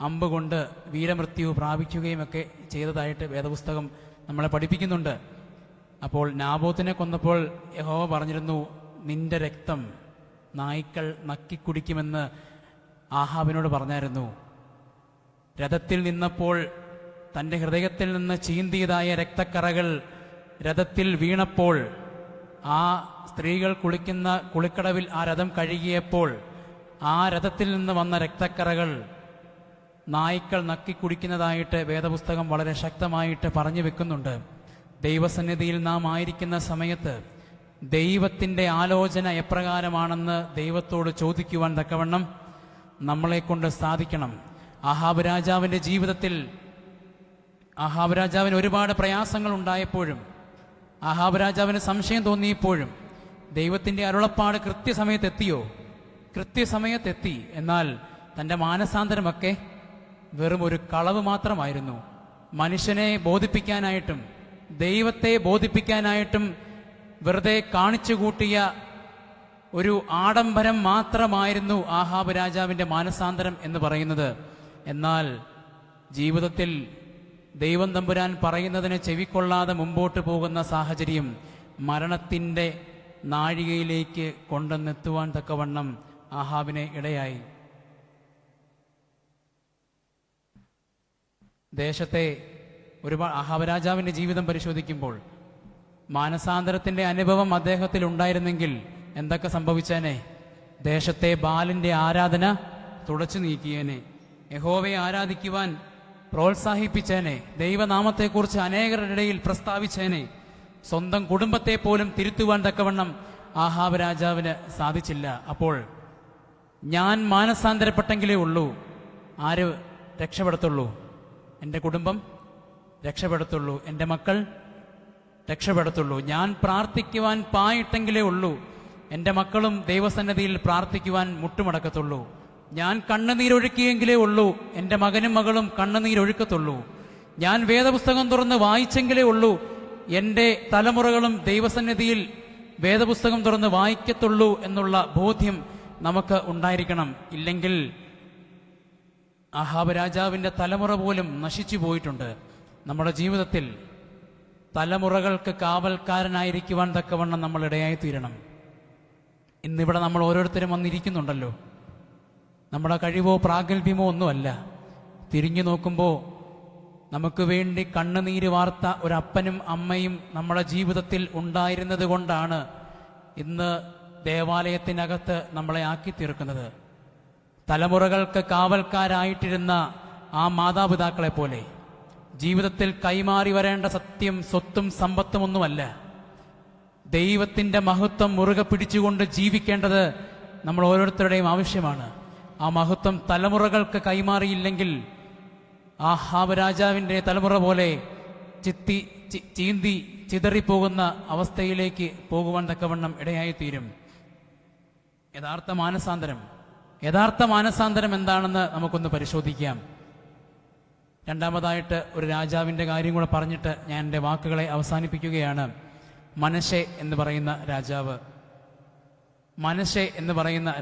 അമ്പ് കൊണ്ട് വീരമൃത്യു പ്രാപിക്കുകയും ഒക്കെ ചെയ്തതായിട്ട് വേദപുസ്തകം നമ്മളെ പഠിപ്പിക്കുന്നുണ്ട്. അപ്പോൾ നാബോത്തിനെ കൊന്നപ്പോൾ യഹോവ പറഞ്ഞിരുന്നു, നിന്റെ രക്തം നായ്ക്കൾ നക്കിക്കുടിക്കുമെന്ന് ആഹാബിനോട് പറഞ്ഞായിരുന്നു. രഥത്തിൽ നിന്നപ്പോൾ തൻ്റെ ഹൃദയത്തിൽ നിന്ന് ചീന്തിയതായ രക്തക്കറകൾ രഥത്തിൽ വീണപ്പോൾ ആ സ്ത്രീകൾ കുളിക്കുന്ന കുളിക്കടവിൽ ആ രഥം കഴുകിയപ്പോൾ ആ രഥത്തിൽ നിന്ന് വന്ന രക്തക്കറകൾ നായ്ക്കൾ നക്കിക്കുടിക്കുന്നതായിട്ട് വേദപുസ്തകം വളരെ ശക്തമായിട്ട് പറഞ്ഞു വെക്കുന്നുണ്ട്. ദൈവസന്നിധിയിൽ നാം ആയിരിക്കുന്ന സമയത്ത് ദൈവത്തിൻ്റെ ആലോചന എപ്രകാരമാണെന്ന് ദൈവത്തോട് ചോദിക്കുവാൻ തക്കവണ്ണം നമ്മളെ കൊണ്ട് സാധിക്കണം. ആഹാബ് രാജാവിൻ്റെ ജീവിതത്തിൽ ആഹാബ് രാജാവിന് ഒരുപാട് പ്രയാസങ്ങൾ ഉണ്ടായപ്പോഴും ആഹാബ് രാജാവിന് സംശയം തോന്നിയപ്പോഴും ദൈവത്തിൻ്റെ അരുളപ്പാട് കൃത്യസമയത്തെത്തിയോ? കൃത്യസമയത്തെത്തി. എന്നാൽ തൻ്റെ മാനസാന്തരമൊക്കെ വെറും ഒരു കളവ് മാത്രമായിരുന്നു. മനുഷ്യനെ ബോധിപ്പിക്കാനായിട്ടും ദൈവത്തെ ബോധിപ്പിക്കാനായിട്ടും വെറുതെ കാണിച്ചുകൂട്ടിയ ഒരു ആഡംബരം മാത്രമായിരുന്നു ആഹാബ് രാജാവിൻ്റെ മാനസാന്തരം എന്ന് പറയുന്നത്. എന്നാൽ ജീവിതത്തിൽ ദൈവം തമ്പുരാൻ പറയുന്നതിനെ ചെവിക്കൊള്ളാതെ മുമ്പോട്ട് പോകുന്ന സാഹചര്യം മരണത്തിൻ്റെ നാഴികയിലേക്ക് കൊണ്ടുവന്നെത്തുവാൻ തക്കവണ്ണം ആഹാബിനെ ഇടയായി. ദേശത്തെ ഒരുപാട് ആഹാബ് രാജാവിൻ്റെ ജീവിതം പരിശോധിക്കുമ്പോൾ മാനസാന്തരത്തിൻ്റെ അനുഭവം അദ്ദേഹത്തിൽ ഉണ്ടായിരുന്നെങ്കിൽ എന്തൊക്കെ സംഭവിച്ചേനെ? ദേശത്തെ ബാലിൻ്റെ ആരാധന തുടച്ചു നീക്കിയേനെ, യഹോവയെ ആരാധിക്കുവാൻ പ്രോത്സാഹിപ്പിച്ചേനെ, ദൈവനാമത്തെക്കുറിച്ച് അനേകരുടെ ഇടയിൽ പ്രസ്താവിച്ചേനെ. സ്വന്തം കുടുംബത്തെ പോലും തിരുത്തുവാൻ തക്കവണ്ണം ആഹാബ് രാജാവിന് സാധിച്ചില്ല. അപ്പോൾ ഞാൻ മാനസാന്തരപ്പെട്ടെങ്കിലേ ഉള്ളൂ ആര് രക്ഷപ്പെടത്തുള്ളൂ? എൻ്റെ കുടുംബം രക്ഷപ്പെടത്തുള്ളൂ, എൻ്റെ മക്കൾ രക്ഷപ്പെടത്തുള്ളൂ. ഞാൻ പ്രാർത്ഥിക്കുവാൻ പായിട്ടെങ്കിലേ ഉള്ളൂ എൻ്റെ മക്കളും ദൈവസന്നിധിയിൽ പ്രാർത്ഥിക്കുവാൻ മുട്ടുമടക്കത്തുള്ളൂ. ഞാൻ കണ്ണുനീരൊഴുക്കിയെങ്കിലേ ഉള്ളൂ എൻ്റെ മകനും മകളും കണ്ണുനീരൊഴുക്കത്തുള്ളൂ. ഞാൻ വേദപുസ്തകം തുറന്ന് വായിച്ചെങ്കിലേ ഉള്ളൂ എൻ്റെ തലമുറകളും ദൈവസന്നിധിയിൽ വേദപുസ്തകം തുറന്ന് വായിക്കത്തുള്ളൂ എന്നുള്ള ബോധ്യം നമുക്ക് ഉണ്ടായിരിക്കണം. ഇല്ലെങ്കിൽ ആഹാബ് രാജാവിൻ്റെ തലമുറ പോലും നശിച്ചു പോയിട്ടുണ്ട്. നമ്മുടെ ജീവിതത്തിൽ തലമുറകൾക്ക് കാവൽക്കാരനായിരിക്കുവാൻ തക്കവണ്ണം നമ്മൾ ഇടയായി തീരണം. ഇന്നിവിടെ നമ്മൾ ഓരോരുത്തരും വന്നിരിക്കുന്നുണ്ടല്ലോ. നമ്മുടെ കഴിവോ പ്രാഗൽഭ്യമോ ഒന്നുമല്ല. തിരിഞ്ഞു നോക്കുമ്പോൾ നമുക്ക് വേണ്ടി കണ്ണുനീര് വാർത്ത ഒരപ്പനും അമ്മയും നമ്മുടെ ജീവിതത്തിൽ ഉണ്ടായിരുന്നത് കൊണ്ടാണ് ഇന്ന് ദേവാലയത്തിനകത്ത് നമ്മളെ ആക്കി തീർക്കുന്നത്. തലമുറകൾക്ക് കാവൽക്കാരായിട്ടിരുന്ന ആ മാതാപിതാക്കളെ പോലെ ജീവിതത്തിൽ കൈമാറി വരേണ്ട സത്യം സ്വത്തും സമ്പത്തുമൊന്നുമല്ല. ദൈവത്തിൻ്റെ മഹത്വം മുറുകെ പിടിച്ചുകൊണ്ട് ജീവിക്കേണ്ടത് നമ്മൾ ഓരോരുത്തരുടെയും ആവശ്യമാണ്. ആ മഹത്വം തലമുറകൾക്ക് കൈമാറിയില്ലെങ്കിൽ ആഹാബ് രാജാവിൻ്റെ തലമുറ പോലെ ചീന്തി ചിതറിപ്പോകുന്ന അവസ്ഥയിലേക്ക് പോകുവാൻ തക്കവണ്ണം ഇടയായിത്തീരും. യഥാർത്ഥ മാനസാന്തരം എന്താണെന്ന് നമുക്കൊന്ന് പരിശോധിക്കാം. രണ്ടാമതായിട്ട് ഒരു രാജാവിൻ്റെ കാര്യം കൂടെ പറഞ്ഞിട്ട് ഞാൻ എൻ്റെ വാക്കുകളെ അവസാനിപ്പിക്കുകയാണ്. മനശ്ശെ എന്ന് പറയുന്ന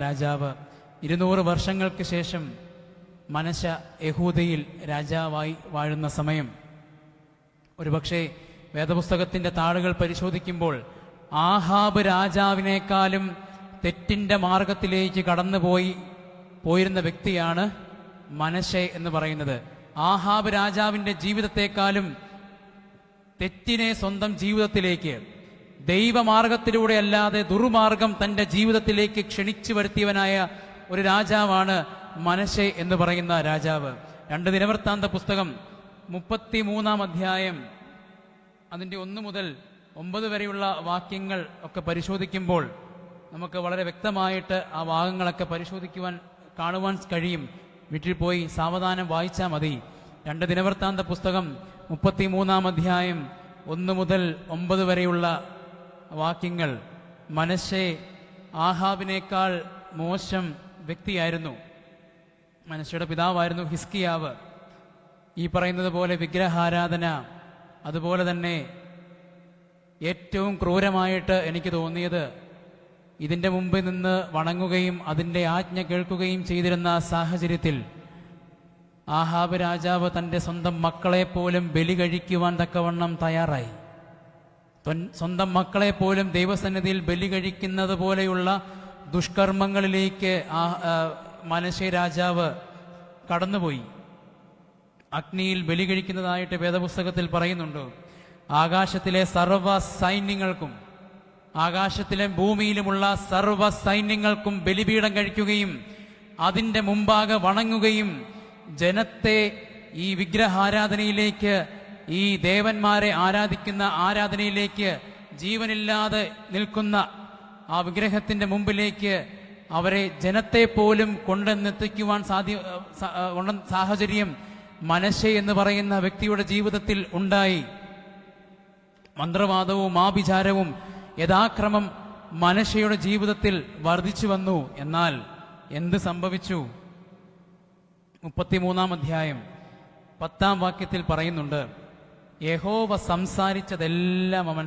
രാജാവ് 200 വർഷങ്ങൾക്ക് ശേഷം മനശ്ശെ യഹൂദയിൽ രാജാവായി വാഴുന്ന സമയം, ഒരുപക്ഷെ വേദപുസ്തകത്തിൻ്റെ താളുകൾ പരിശോധിക്കുമ്പോൾ ആഹാബ് രാജാവിനേക്കാളും തെറ്റിൻ്റെ മാർഗത്തിലേക്ക് പോയിരുന്ന വ്യക്തിയാണ് മനശ്ശെ എന്ന് പറയുന്നത്. ആഹാബ് രാജാവിൻ്റെ ജീവിതത്തെക്കാളും തെറ്റിനെ സ്വന്തം ജീവിതത്തിലേക്ക് ദൈവമാർഗത്തിലൂടെ അല്ലാതെ ദുർമാർഗം തൻ്റെ ജീവിതത്തിലേക്ക് ക്ഷണിച്ചു വരുത്തിയവനായ ഒരു രാജാവാണ് മനശ്ശെ എന്ന് പറയുന്ന രാജാവ്. 2 ദിനവൃത്താന്ത പുസ്തകം 33-ാം അധ്യായം അതിൻ്റെ 1 മുതൽ 9 വരെയുള്ള വാക്യങ്ങൾ ഒക്കെ പരിശോധിക്കുമ്പോൾ നമുക്ക് വളരെ വ്യക്തമായിട്ട് ആ ഭാഗങ്ങളൊക്കെ കാണുവാൻ കഴിയും. വീട്ടിൽ പോയി സാവധാനം വായിച്ചാൽ മതി. 2 ദിനവൃത്താന്ത പുസ്തകം 33-ാം അധ്യായം 1 മുതൽ 9 വരെയുള്ള വാക്യങ്ങൾ. മനശ്ശെ ആഹാബിനേക്കാൾ മോശം വ്യക്തിയായിരുന്നു. മനശ്ശെയുടെ പിതാവായിരുന്നു ഹിസ്കിയാവ്. ഈ പറയുന്നത് പോലെ വിഗ്രഹാരാധന, അതുപോലെ തന്നെ ഏറ്റവും ക്രൂരമായിട്ട് എനിക്ക് തോന്നിയത് ഇതിൻ്റെ മുമ്പിൽ നിന്ന് വണങ്ങുകയും അതിൻ്റെ ആജ്ഞ കേൾക്കുകയും ചെയ്തിരുന്ന സാഹചര്യത്തിൽ ആഹാബ് രാജാവ് തൻ്റെ സ്വന്തം മക്കളെ പോലും ബലി കഴിക്കുവാൻ തക്കവണ്ണം തയ്യാറായി. സ്വന്തം മക്കളെ പോലും ദൈവസന്നിധിയിൽ ബലി കഴിക്കുന്നത് പോലെയുള്ള ദുഷ്കർമ്മങ്ങളിലേക്ക് മനശ്ശെ രാജാവ് കടന്നുപോയി. അഗ്നിയിൽ ബലി കഴിക്കുന്നതായിട്ട് വേദപുസ്തകത്തിൽ പറയുന്നുണ്ട്. ആകാശത്തിലെ സർവ്വ സൈന്യങ്ങൾക്കും ആകാശത്തിലെ ഭൂമിയിലുമുള്ള സർവ്വ സൈന്യങ്ങൾക്കും ബലിപീഠം കഴിക്കുകയും അതിൻ്റെ മുമ്പാകെ വണങ്ങുകയും ജനത്തെ ഈ വിഗ്രഹാരാധനയിലേക്ക്, ഈ ദേവന്മാരെ ആരാധിക്കുന്ന ആരാധനയിലേക്ക്, ജീവനില്ലാതെ നിൽക്കുന്ന ആ വിഗ്രഹത്തിൻ്റെ മുമ്പിലേക്ക് അവരെ ജനത്തെ പോലും കൊണ്ടെന്നെത്തിക്കുവാൻ സാഹചര്യം മനശ്ശെ എന്ന് പറയുന്ന വ്യക്തിയുടെ ജീവിതത്തിൽ ഉണ്ടായി. മന്ത്രവാദവും ആഭിചാരവും യഥാക്രമം മനശ്ശെയുടെ ജീവിതത്തിൽ വർദ്ധിച്ചു വന്നു. എന്നാൽ എന്ത് സംഭവിച്ചു? 33-ാം അധ്യായം 10-ാം വാക്യത്തിൽ പറയുന്നുണ്ട്, യഹോവ സംസാരിച്ചതെല്ലാം അവൻ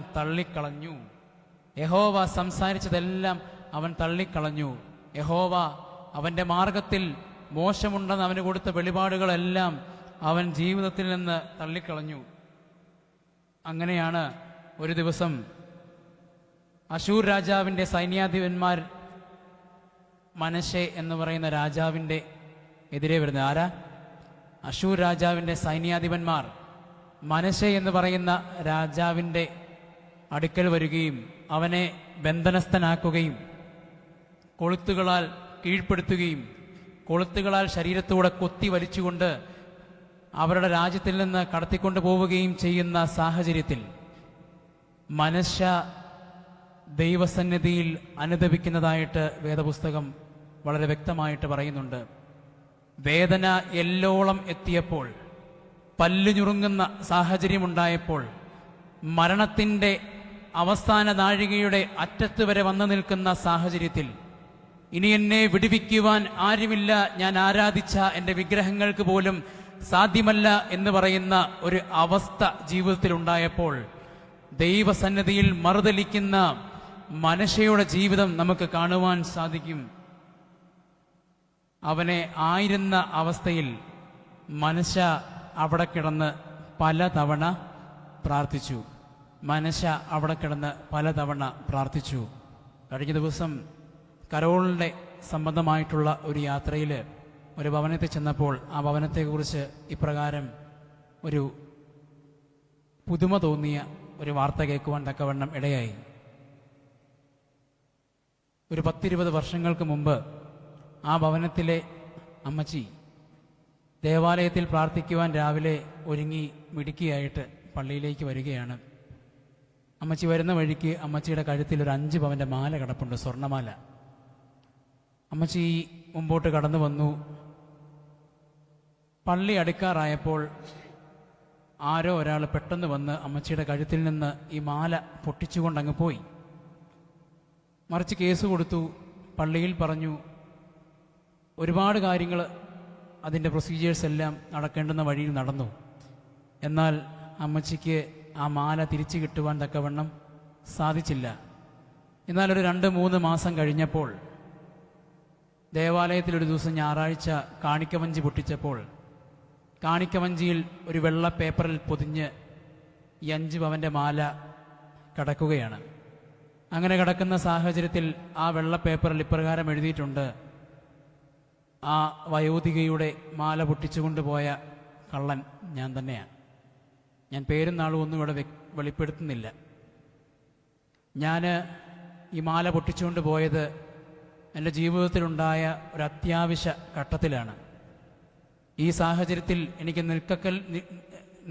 തള്ളിക്കളഞ്ഞു. യഹോവ അവൻ്റെ മാർഗത്തിൽ മോശമുണ്ടെന്ന് അവന് കൊടുത്ത വെളിപാടുകളെല്ലാം അവൻ ജീവിതത്തിൽ നിന്ന് തള്ളിക്കളഞ്ഞു. അങ്ങനെയാണ് ഒരു ദിവസം അശൂർ രാജാവിൻ്റെ സൈന്യാധിപന്മാർ മനശ്ശെ എന്ന് പറയുന്ന രാജാവിൻ്റെ എതിരെ വരുന്നത്. ആരാ? അശൂർ രാജാവിൻ്റെ സൈന്യാധിപന്മാർ മനശ്ശെ എന്ന് പറയുന്ന രാജാവിൻ്റെ അടുക്കൽ വരികയും അവനെ ബന്ധനസ്ഥനാക്കുകയും കൊളുത്തുകളാൽ കീഴ്പ്പെടുത്തുകയും കൊളുത്തുകളാൽ ശരീരത്തോടെ കൊത്തി വലിച്ചുകൊണ്ട് അവരുടെ രാജ്യത്തിൽ നിന്ന് കടത്തിക്കൊണ്ടു പോവുകയും ചെയ്യുന്ന സാഹചര്യത്തിൽ മനശ്ശെ ദൈവസന്നിധിയിൽ അനുദപിക്കുന്നതായിട്ട് വേദപുസ്തകം വളരെ വ്യക്തമായിട്ട് പറയുന്നുണ്ട്. വേദന എല്ലോളം എത്തിയപ്പോൾ, പല്ലു ഞുറുങ്ങുന്ന സാഹചര്യമുണ്ടായപ്പോൾ, മരണത്തിൻ്റെ അവസാന നാഴികയുടെ അറ്റത്ത് വരെ വന്നു നിൽക്കുന്ന സാഹചര്യത്തിൽ ഇനി എന്നെ വിടുവിക്കുവാൻ ആരുമില്ല, ഞാൻ ആരാധിച്ച എൻ്റെ വിഗ്രഹങ്ങൾക്ക് പോലും സാധ്യമല്ല എന്ന് പറയുന്ന ഒരു അവസ്ഥ ജീവിതത്തിൽ ഉണ്ടായപ്പോൾ ദൈവസന്നിധിയിൽ മറുതലിക്കുന്ന മനശ്ശെയുടെ ജീവിതം നമുക്ക് കാണുവാൻ സാധിക്കും. അവനെ ആയിരുന്ന അവസ്ഥയിൽ മനശ്ശെ അവിടെ കിടന്ന് പലതവണ പ്രാർത്ഥിച്ചു. കഴിഞ്ഞ ദിവസം കരോളിൻ്റെ സംബന്ധമായിട്ടുള്ള ഒരു യാത്രയിൽ ഒരു ഭവനത്തിൽ ചെന്നപ്പോൾ ആ ഭവനത്തെക്കുറിച്ച് ഇപ്രകാരം ഒരു പുതുമ തോന്നിയ ഒരു വാർത്ത കേൾക്കുവാൻ തക്കവണ്ണം ഇടയായി. ഒരു 10-20 വർഷങ്ങൾക്ക് മുമ്പ് ആ ഭവനത്തിലെ അമ്മച്ചി ദേവാലയത്തിൽ പ്രാർത്ഥിക്കുവാൻ രാവിലെ ഒരുങ്ങി മിടുക്കിയായിട്ട് പള്ളിയിലേക്ക് വരികയാണ്. അമ്മച്ചി വരുന്ന വഴിക്ക് അമ്മച്ചിയുടെ കഴുത്തിൽ ഒരു 5 പവൻ്റെ മാല കിടപ്പുണ്ട്, സ്വർണ്ണമാല. അമ്മച്ചി മുമ്പോട്ട് കടന്നു വന്നു. പള്ളി അടുക്കാറായപ്പോൾ ആരോ ഒരാൾ പെട്ടെന്ന് വന്ന് അമ്മച്ചിയുടെ കഴുത്തിൽ നിന്ന് ഈ മാല പൊട്ടിച്ചുകൊണ്ടങ്ങ് പോയി. മറിച്ച് കേസ് കൊടുത്തു. പള്ളിയിൽ പറഞ്ഞു. ഒരുപാട് കാര്യങ്ങൾ അതിൻ്റെ പ്രൊസീജിയേഴ്സ് എല്ലാം നടക്കേണ്ടുന്ന വഴിയിൽ നടന്നു. എന്നാൽ അമ്മച്ചിക്ക് ആ മാല തിരിച്ചു കിട്ടുവാൻ തക്കവണ്ണം സാധിച്ചില്ല. എന്നാൽ ഒരു 2-3 മാസം കഴിഞ്ഞപ്പോൾ ദേവാലയത്തിലൊരു ദിവസം ഞായറാഴ്ച കാണിക്കവഞ്ചി പൊട്ടിച്ചപ്പോൾ കാണിക്കവഞ്ചിയിൽ ഒരു വെള്ള പേപ്പറിൽ പൊതിഞ്ഞ് ഈ 5 പവൻ്റെ മാല കിടക്കുകയാണ്. അങ്ങനെ കിടക്കുന്ന സാഹചര്യത്തിൽ ആ വെള്ള പേപ്പറിൽ ഇപ്രകാരം എഴുതിയിട്ടുണ്ട്: ആ വയോധികയുടെ മാല പൊട്ടിച്ചുകൊണ്ടുപോയ കള്ളൻ ഞാൻ തന്നെയാണ്. ഞാൻ പേരും നാളും ഒന്നും ഇവിടെ വെളിപ്പെടുത്തുന്നില്ല. ഞാൻ ഈ മാല പൊട്ടിച്ചുകൊണ്ട് പോയത് എൻ്റെ ജീവിതത്തിലുണ്ടായ ഒരു അത്യാവശ്യ ഘട്ടത്തിലാണ്. ഈ സാഹചര്യത്തിൽ എനിക്ക്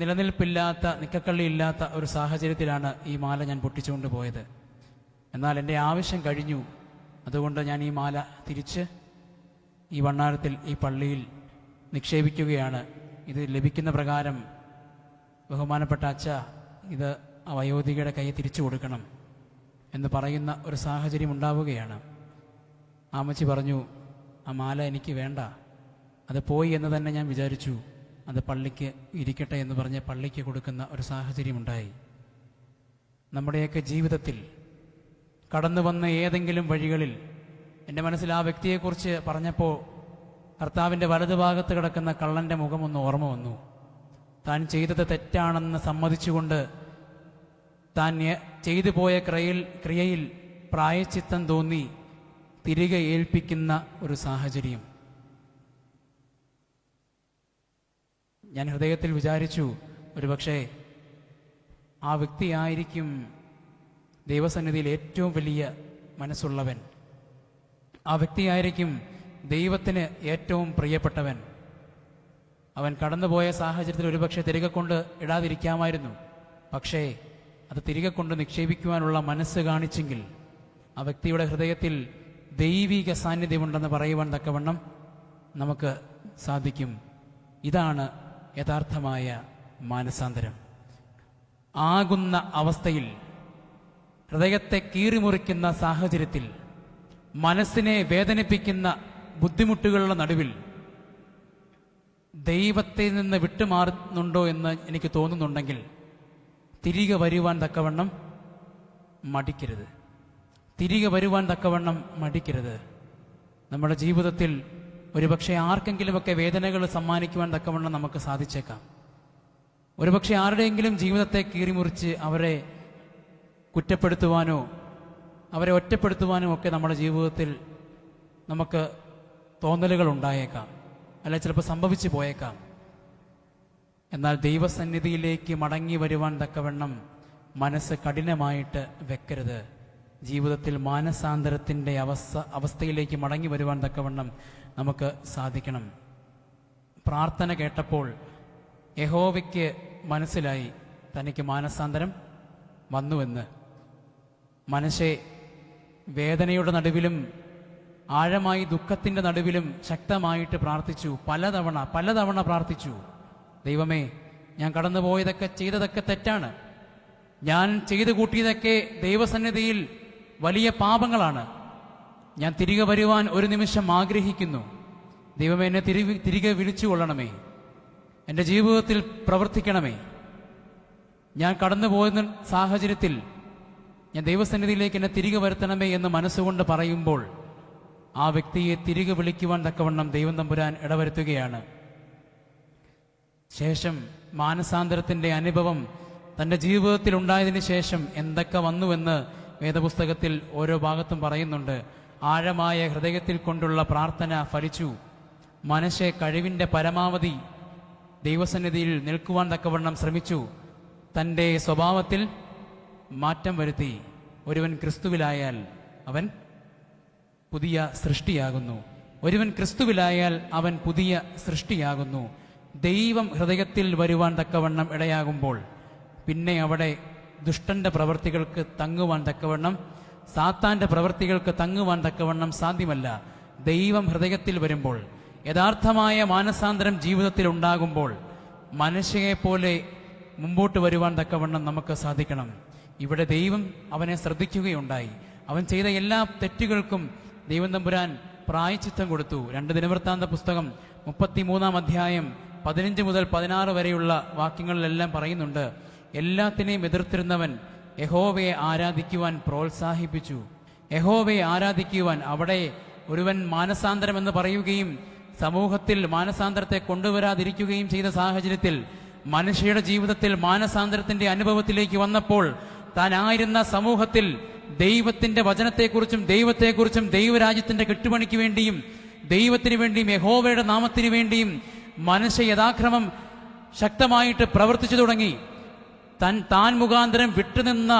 നിലനിൽക്കക്കള്ളിയില്ലാത്ത ഒരു സാഹചര്യത്തിലാണ് ഈ മാല ഞാൻ പൊട്ടിച്ചുകൊണ്ട് പോയത്. എന്നാൽ എൻ്റെ ആവശ്യം കഴിഞ്ഞു. അതുകൊണ്ട് ഞാൻ ഈ മാല തിരിച്ച് ഈ വണ്ണാരത്തിൽ ഈ പള്ളിയിൽ നിക്ഷേപിക്കുകയാണ്. ഇത് ലഭിക്കുന്ന പ്രകാരം ബഹുമാനപ്പെട്ട അച്ഛ ഇത് ആ വയോധികയുടെ കൈ തിരിച്ചു കൊടുക്കണം എന്ന് പറയുന്ന ഒരു സാഹചര്യം ഉണ്ടാവുകയാണ്. അമ്മച്ചി പറഞ്ഞു, ആ മാല എനിക്ക് വേണ്ട, അത് പോയി എന്ന് തന്നെ ഞാൻ വിചാരിച്ചു, അത് പള്ളിക്ക് ഇരിക്കട്ടെ എന്ന് പറഞ്ഞ് പള്ളിക്ക് കൊടുക്കുന്ന ഒരു സാഹചര്യമുണ്ടായി. നമ്മുടെയൊക്കെ ജീവിതത്തിൽ കടന്നു വന്ന ഏതെങ്കിലും വഴികളിൽ എൻ്റെ മനസ്സിൽ ആ വ്യക്തിയെക്കുറിച്ച് പറഞ്ഞപ്പോൾ കർത്താവിൻ്റെ വലതുഭാഗത്ത് കിടക്കുന്ന കള്ളൻ്റെ മുഖമൊന്ന് ഓർമ്മ വന്നു. താൻ ചെയ്തത് തെറ്റാണെന്ന് സമ്മതിച്ചുകൊണ്ട് താൻ ചെയ്തു പോയ ക്രിയയിൽ പ്രായശ്ചിത്തം തോന്നി തിരികെ ഏൽപ്പിക്കുന്ന ഒരു സാഹചര്യം. ഞാൻ ഹൃദയത്തിൽ വിചാരിച്ചു, ഒരുപക്ഷെ ആ വ്യക്തിയായിരിക്കും ദൈവസന്നിധിയിൽ ഏറ്റവും വലിയ മനസ്സുള്ളവൻ. ആ വ്യക്തിയായിരിക്കും ദൈവത്തിന് ഏറ്റവും പ്രിയപ്പെട്ടവൻ. അവൻ കടന്നുപോയ സാഹചര്യത്തിൽ ഒരുപക്ഷെ തിരികെ കൊണ്ട് ഇടാതിരിക്കാമായിരുന്നു. പക്ഷേ അത് തിരികെ കൊണ്ട് നിക്ഷേപിക്കുവാനുള്ള മനസ്സ് കാണിച്ചെങ്കിൽ ആ വ്യക്തിയുടെ ഹൃദയത്തിൽ ദൈവിക സാന്നിധ്യമുണ്ടെന്ന് പറയുവാൻ തക്കവണ്ണം നമുക്ക് സാധിക്കും. ഇതാണ് യഥാർത്ഥമായ മാനസാന്തരം. ആകുന്ന അവസ്ഥയിൽ, ഹൃദയത്തെ കീറിമുറിക്കുന്ന സാഹചര്യത്തിൽ, മനസ്സിനെ വേദനിപ്പിക്കുന്ന ബുദ്ധിമുട്ടുകളുടെ നടുവിൽ ദൈവത്തിൽ നിന്ന് വിട്ടുമാറുന്നുണ്ടോ എന്ന് എനിക്ക് തോന്നുന്നുണ്ടെങ്കിൽ തിരികെ വരുവാൻ തക്കവണ്ണം മടിക്കരുത്. തിരികെ വരുവാൻ തക്കവണ്ണം മടിക്കരുത്. നമ്മുടെ ജീവിതത്തിൽ ഒരുപക്ഷെ ആർക്കെങ്കിലുമൊക്കെ വേദനകൾ സമ്മാനിക്കുവാൻ തക്കവണ്ണം നമുക്ക് സാധിച്ചേക്കാം. ഒരുപക്ഷെ ആരുടെയെങ്കിലും ജീവിതത്തെ കീറിമുറിച്ച് അവരെ കുറ്റപ്പെടുത്തുവാനോ അവരെ ഒറ്റപ്പെടുത്തുവാനും ഒക്കെ നമ്മുടെ ജീവിതത്തിൽ നമുക്ക് തോന്നലുകൾ ഉണ്ടായേക്കാം, അല്ല ചിലപ്പോൾ സംഭവിച്ചു പോയേക്കാം. എന്നാൽ ദൈവസന്നിധിയിലേക്ക് മടങ്ങി വരുവാൻ തക്കവണ്ണം മനസ്സ് കഠിനമായിട്ട് വെക്കരുത്. ജീവിതത്തിൽ മാനസാന്തരത്തിൻ്റെ അവസ്ഥയിലേക്ക് മടങ്ങി വരുവാൻ തക്കവണ്ണം നമുക്ക് സാധിക്കണം. പ്രാർത്ഥന കേട്ടപ്പോൾ യഹോവയ്ക്ക് മനസ്സിലായി തനിക്ക് മാനസാന്തരം വന്നുവെന്ന്. മനസ്സെ വേദനയുടെ നടുവിലും ആഴമായി ദുഃഖത്തിൻ്റെ നടുവിലും ശക്തമായിട്ട് പ്രാർത്ഥിച്ചു. പലതവണ പ്രാർത്ഥിച്ചു, ദൈവമേ, ഞാൻ കടന്നുപോയതൊക്കെ ചെയ്തതൊക്കെ തെറ്റാണ്. ഞാൻ ചെയ്തു കൂട്ടിയതൊക്കെ ദൈവസന്നിധിയിൽ വലിയ പാപങ്ങളാണ്. ഞാൻ തിരികെ വരുവാൻ ഒരു നിമിഷം ആഗ്രഹിക്കുന്നു. ദൈവമേ, എന്നെ തിരികെ വിളിച്ചു കൊള്ളണമേ. എൻ്റെ ജീവിതത്തിൽ പ്രവർത്തിക്കണമേ. ഞാൻ കടന്നുപോകുന്ന സാഹചര്യത്തിൽ ഞാൻ ദൈവസന്നിധിയിലേക്ക് എന്നെ തിരികെ വരുത്തണമേ എന്ന് മനസ്സുകൊണ്ട് പറയുമ്പോൾ ആ വ്യക്തിയെ തിരികെ വിളിക്കുവാൻ തക്കവണ്ണം ദൈവം തമ്പുരാൻ ഇടവരുത്തുകയാണ്. ശേഷം മാനസാന്തരത്തിൻ്റെ അനുഭവം തൻ്റെ ജീവിതത്തിൽ ഉണ്ടായതിനു ശേഷം എന്തൊക്കെ വന്നുവെന്ന് വേദപുസ്തകത്തിൽ ഓരോ ഭാഗത്തും പറയുന്നുണ്ട്. ആഴമായ ഹൃദയത്തിൽ കൊണ്ടുള്ള പ്രാർത്ഥന ഫലിച്ചു. മനസ്സെ കഴിവിൻ്റെ പരമാവധി ദൈവസന്നിധിയിൽ നിൽക്കുവാൻ തക്കവണ്ണം ശ്രമിച്ചു. തൻ്റെ സ്വഭാവത്തിൽ മാറ്റം വരുത്തി. ഒരുവൻ ക്രിസ്തുവിലായാൽ അവൻ പുതിയ സൃഷ്ടിയാകുന്നു. ഒരുവൻ ക്രിസ്തുവിലായാൽ അവൻ പുതിയ സൃഷ്ടിയാകുന്നു. ദൈവം ഹൃദയത്തിൽ വരുവാൻ തക്കവണ്ണം ഇടയാകുമ്പോൾ പിന്നെ അവിടെ ദുഷ്ടന്റെ പ്രവൃത്തികൾക്ക് തങ്ങുവാൻ തക്കവണ്ണം, സാത്താന്റെ പ്രവൃത്തികൾക്ക് തങ്ങുവാൻ തക്കവണ്ണം സാധ്യമല്ല. ദൈവം ഹൃദയത്തിൽ വരുമ്പോൾ, യഥാർത്ഥമായ മാനസാന്തരം ജീവിതത്തിൽ ഉണ്ടാകുമ്പോൾ മനുഷ്യയെപ്പോലെ മുമ്പോട്ട് വരുവാൻ തക്കവണ്ണം നമുക്ക് സാധിക്കണം. ഇവിടെ ദൈവം അവനെ ശ്രദ്ധിക്കുകയുണ്ടായി. അവൻ ചെയ്ത എല്ലാ തെറ്റുകൾക്കും ദൈവം തമ്പുരാൻ പ്രായശ്ചിത്തം കൊടുത്തു. 2 ദിനവൃത്താന്ത പുസ്തകം 33 അധ്യായം 15 മുതൽ 16 വരെയുള്ള വാക്യങ്ങളിലെല്ലാം പറയുന്നുണ്ട്, എല്ലാത്തിനെയും എതിർത്തിരുന്നവൻ യഹോവയെ ആരാധിക്കുവാൻ പ്രോത്സാഹിപ്പിച്ചു. യഹോവയെ ആരാധിക്കുവാൻ, അവിടെ ഒരുവൻ മാനസാന്തരം എന്ന് പറയുകയും സമൂഹത്തിൽ മാനസാന്തരത്തെ കൊണ്ടുവരാതിരിക്കുകയും ചെയ്ത സാഹചര്യത്തിൽ മനുഷ്യയുടെ ജീവിതത്തിൽ മാനസാന്തരത്തിന്റെ അനുഭവത്തിലേക്ക് വന്നപ്പോൾ താനായിരുന്ന സമൂഹത്തിൽ ദൈവത്തിന്റെ വചനത്തെക്കുറിച്ചും ദൈവത്തെക്കുറിച്ചും ദൈവരാജ്യത്തിന്റെ കെട്ടുപണിക്ക് വേണ്ടിയും ദൈവത്തിന് വേണ്ടിയും യഹോവയുടെ നാമത്തിന് വേണ്ടിയും മനുഷ്യ യഥാക്രമം ശക്തമായിട്ട് പ്രവർത്തിച്ചു തുടങ്ങി. താൻ മുഖാന്തരം വിട്ടുനിന്ന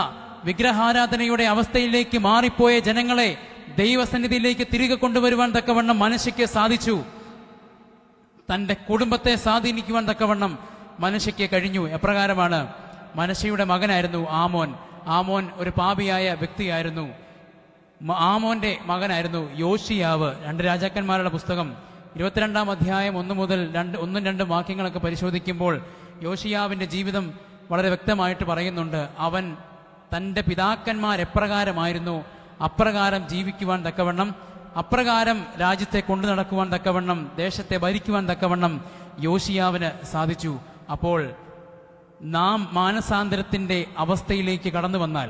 വിഗ്രഹാരാധനയുടെ അവസ്ഥയിലേക്ക് മാറിപ്പോയ ജനങ്ങളെ ദൈവസന്നിധിയിലേക്ക് തിരികെ കൊണ്ടുവരുവാൻ തക്കവണ്ണം മനുഷ്യയ്ക്ക് സാധിച്ചു. തന്റെ കുടുംബത്തെ സ്വാധീനിക്കുവാൻ തക്കവണ്ണം മനുഷ്യയ്ക്ക് കഴിഞ്ഞു. എപ്രകാരമാണ്? മനശ്ശെയുടെ മകനായിരുന്നു ആമോൻ. ആമോൻ ഒരു പാപിയായ വ്യക്തിയായിരുന്നു. ആമോന്റെ മകനായിരുന്നു യോശിയാവ്. 2 രാജാക്കന്മാരുടെ പുസ്തകം 22 അധ്യായം 1 മുതൽ 1-2 വാക്യങ്ങളൊക്കെ പരിശോധിക്കുമ്പോൾ യോശിയാവിന്റെ ജീവിതം വളരെ വ്യക്തമായിട്ട് പറയുന്നുണ്ട്. അവൻ തന്റെ പിതാക്കന്മാരെപ്രകാരമായിരുന്നു അപ്രകാരം ജീവിക്കുവാൻ തക്കവണ്ണം, അപ്രകാരം രാജ്യത്തെ കൊണ്ടു നടക്കുവാൻ തക്കവണ്ണം, ദേശത്തെ ഭരിക്കുവാൻ തക്കവണ്ണം യോശിയാവിന് സാധിച്ചു. അപ്പോൾ നാം മാനസാന്തരത്തിന്റെ അവസ്ഥയിലേക്ക് കടന്നു വന്നാൽ,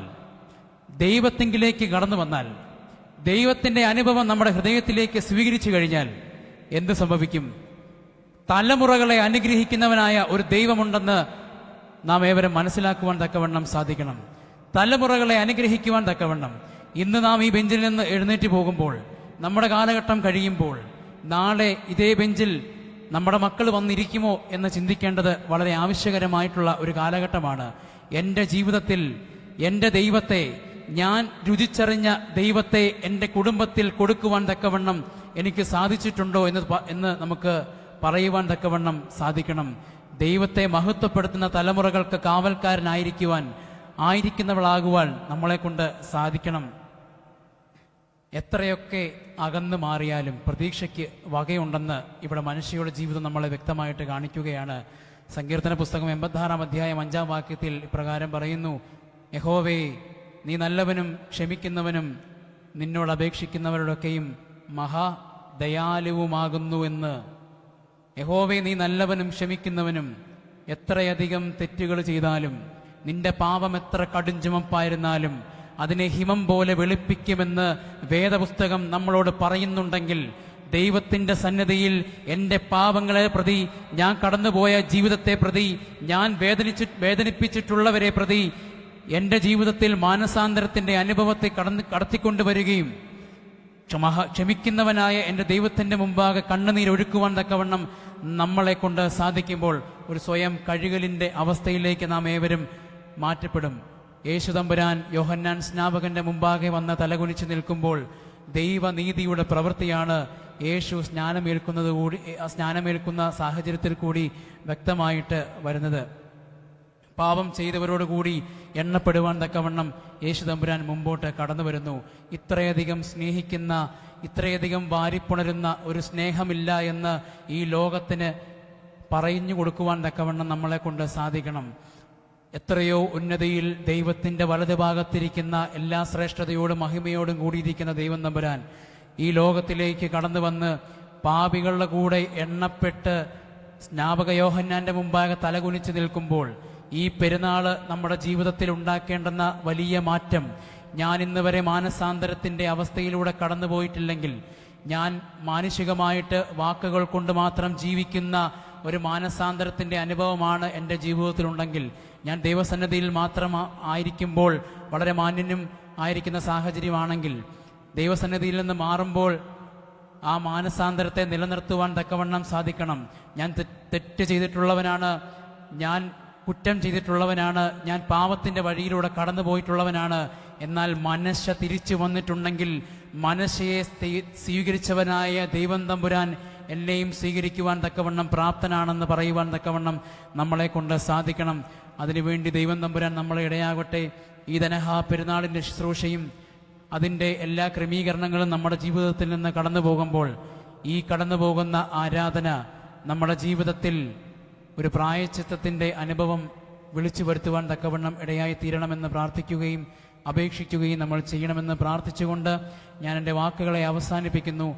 ദൈവത്തിങ്കിലേക്ക് കടന്നു വന്നാൽ, ദൈവത്തിന്റെ അനുഭവം നമ്മുടെ ഹൃദയത്തിലേക്ക് സ്വീകരിച്ചു കഴിഞ്ഞാൽ എന്ത് സംഭവിക്കും? തലമുറകളെ അനുഗ്രഹിക്കുന്നവനായ ഒരു ദൈവമുണ്ടെന്ന് നാം ഏവരും മനസ്സിലാക്കുവാൻ തക്കവണ്ണം സാധിക്കണം. തലമുറകളെ അനുഗ്രഹിക്കുവാൻ തക്കവണ്ണം ഇന്ന് നാം ഈ ബെഞ്ചിൽ നിന്ന് എഴുന്നേറ്റ് പോകുമ്പോൾ, നമ്മുടെ കാലഘട്ടം കഴിയുമ്പോൾ, നാളെ ഇതേ ബെഞ്ചിൽ നമ്മുടെ മക്കൾ വന്നിരിക്കുമോ എന്ന് ചിന്തിക്കേണ്ടത് വളരെ ആവശ്യകരമായിട്ടുള്ള ഒരു കാലഘട്ടമാണ്. എൻ്റെ ജീവിതത്തിൽ എൻ്റെ ദൈവത്തെ, ഞാൻ രുചിച്ചറിഞ്ഞ ദൈവത്തെ എൻ്റെ കുടുംബത്തിൽ കൊടുക്കുവാൻ തക്കവണ്ണം എനിക്ക് സാധിച്ചിട്ടുണ്ടോ എന്ന് നമുക്ക് പറയുവാൻ തക്കവണ്ണം സാധിക്കണം. ദൈവത്തെ മഹത്വപ്പെടുത്തുന്ന തലമുറകൾക്ക് ആയിരിക്കുന്നവളാകുവാൻ നമ്മളെ കൊണ്ട് സാധിക്കണം. എത്രയൊക്കെ അകന്നു മാറിയാലും പ്രതീക്ഷയ്ക്ക് വകയുണ്ടെന്ന് ഇവിടെ മനുഷ്യയുടെ ജീവിതം നമ്മളെ വ്യക്തമായിട്ട് കാണിക്കുകയാണ്. സങ്കീർത്തന പുസ്തകം 86 അധ്യായം 5 വാക്യത്തിൽ ഇപ്രകാരം പറയുന്നു, യഹോവേ നീ നല്ലവനും ക്ഷമിക്കുന്നവനും നിന്നോട് അപേക്ഷിക്കുന്നവരോടൊക്കെയും മഹാദയാലുവുമാകുന്നു എന്ന്. യഹോവേ നീ നല്ലവനും ക്ഷമിക്കുന്നവനും, എത്രയധികം തെറ്റുകൾ ചെയ്താലും, നിന്റെ പാപം എത്ര കടുംചുമപ്പായിരുന്നാലും അതിനെ ഹിമം പോലെ വെളുപ്പിക്കുമെന്ന് വേദപുസ്തകം നമ്മളോട് പറയുന്നുണ്ടെങ്കിൽ, ദൈവത്തിന്റെ സന്നിധിയിൽ എൻ്റെ പാപങ്ങളെ പ്രതി, ഞാൻ കടന്നുപോയ ജീവിതത്തെ പ്രതി, ഞാൻ വേദനിപ്പിച്ചിട്ടുള്ളവരെ പ്രതി എൻ്റെ ജീവിതത്തിൽ മാനസാന്തരത്തിന്റെ അനുഭവത്തെ കടത്തിക്കൊണ്ടുവരികയും ക്ഷമിക്കുന്നവനായ എൻ്റെ ദൈവത്തിന്റെ മുമ്പാകെ കണ്ണുനീരൊഴുക്കുവാൻ തക്കവണ്ണം നമ്മളെ കൊണ്ട് സാധിക്കുമ്പോൾ ഒരു സ്വയം കഴുകലിന്റെ അവസ്ഥയിലേക്ക് നാം ഏവരും മാറ്റപ്പെടും. യേശുതമ്പുരാൻ യോഹന്നാൻ സ്നാപകന്റെ മുമ്പാകെ വന്ന് തലകുനിച്ച് നിൽക്കുമ്പോൾ ദൈവനീതിയുടെ പ്രവൃത്തിയാണ് യേശു സ്നാനമേൽക്കുന്ന സാഹചര്യത്തിൽ കൂടി വ്യക്തമായിട്ട് വരുന്നത്. പാപം ചെയ്തവരോടുകൂടി എണ്ണപ്പെടുവാൻ തക്കവണ്ണം യേശുതമ്പുരാൻ മുമ്പോട്ട് കടന്നു വരുന്നു. ഇത്രയധികം സ്നേഹിക്കുന്ന, ഇത്രയധികം വാരിപ്പുണരുന്ന ഒരു സ്നേഹമില്ല എന്ന് ഈ ലോകത്തിന് പറഞ്ഞു കൊടുക്കുവാൻ തക്കവണ്ണം നമ്മളെ കൊണ്ട് സാധിക്കണം. എത്രയോ ഉന്നതിയിൽ ദൈവത്തിന്റെ വലതുഭാഗത്തിരിക്കുന്ന, എല്ലാ ശ്രേഷ്ഠതയോടും മഹിമയോടും കൂടിയിരിക്കുന്ന ദൈവം തമ്പുരാൻ ഈ ലോകത്തിലേക്ക് കടന്നു വന്ന് പാപികളുടെ കൂടെ എണ്ണപ്പെട്ട് സ്നാപക യോഹന്നാന്റെ മുമ്പാകെ തലകുനിച്ച് നിൽക്കുമ്പോൾ ഈ പെരുന്നാള് നമ്മുടെ ജീവിതത്തിൽ ഉണ്ടാക്കേണ്ടുന്ന വലിയ മാറ്റം, ഞാൻ ഇന്ന് വരെ മാനസാന്തരത്തിന്റെ അവസ്ഥയിലൂടെ കടന്നുപോയിട്ടില്ലെങ്കിൽ, ഞാൻ മാനുഷികമായിട്ട് വാക്കുകൾ കൊണ്ട് മാത്രം ജീവിക്കുന്ന ഒരു മാനസാന്തരത്തിന്റെ അനുഭവമാണ് എൻ്റെ ജീവിതത്തിലുണ്ടെങ്കിൽ, ഞാൻ ദൈവസന്നിധിയിൽ മാത്രം ആയിരിക്കുമ്പോൾ വളരെ മാന്യനും ആയിരിക്കുന്ന സാഹചര്യമാണെങ്കിൽ, ദൈവസന്നിധിയിൽ നിന്ന് മാറുമ്പോൾ ആ മാനസാന്തരത്തെ നിലനിർത്തുവാൻ തക്കവണ്ണം സാധിക്കണം. ഞാൻ തെറ്റ് ചെയ്തിട്ടുള്ളവനാണ്, ഞാൻ കുറ്റം ചെയ്തിട്ടുള്ളവനാണ്, ഞാൻ പാപത്തിന്റെ വഴിയിലൂടെ കടന്നു പോയിട്ടുള്ളവനാണ്. എന്നാൽ മനശ്ശ തിരിച്ചു വന്നിട്ടുണ്ടെങ്കിൽ, മനശ്ശയെ സ്വീകരിച്ചവനായ ദൈവം തമ്പുരാൻ എന്നെയും സ്വീകരിക്കുവാൻ തക്കവണ്ണം പ്രാപ്തനാണെന്ന് പറയുവാൻ തക്കവണ്ണം നമ്മളെ കൊണ്ട് സാധിക്കണം. അതിനുവേണ്ടി ദൈവം തമ്പുരാൻ നമ്മളെ ഇടയാകട്ടെ. ഈ ദനഹാ പെരുന്നാളിന്റെ ശുശ്രൂഷയും അതിൻ്റെ എല്ലാ ക്രമീകരണങ്ങളും നമ്മുടെ ജീവിതത്തിൽ നിന്ന് കടന്നു പോകുമ്പോൾ, ഈ കടന്നു പോകുന്ന ആരാധന നമ്മുടെ ജീവിതത്തിൽ ഒരു പ്രായശ്ചിത്തത്തിന്റെ അനുഭവം വിളിച്ചു വരുത്തുവാൻ തക്കവണ്ണം ഇടയായി തീരണമെന്ന് പ്രാർത്ഥിക്കുകയും അപേക്ഷിക്കുകയും നമ്മൾ ചെയ്യണമെന്ന് പ്രാർത്ഥിച്ചുകൊണ്ട് ഞാൻ എൻ്റെ വാക്കുകളെ അവസാനിപ്പിക്കുന്നു.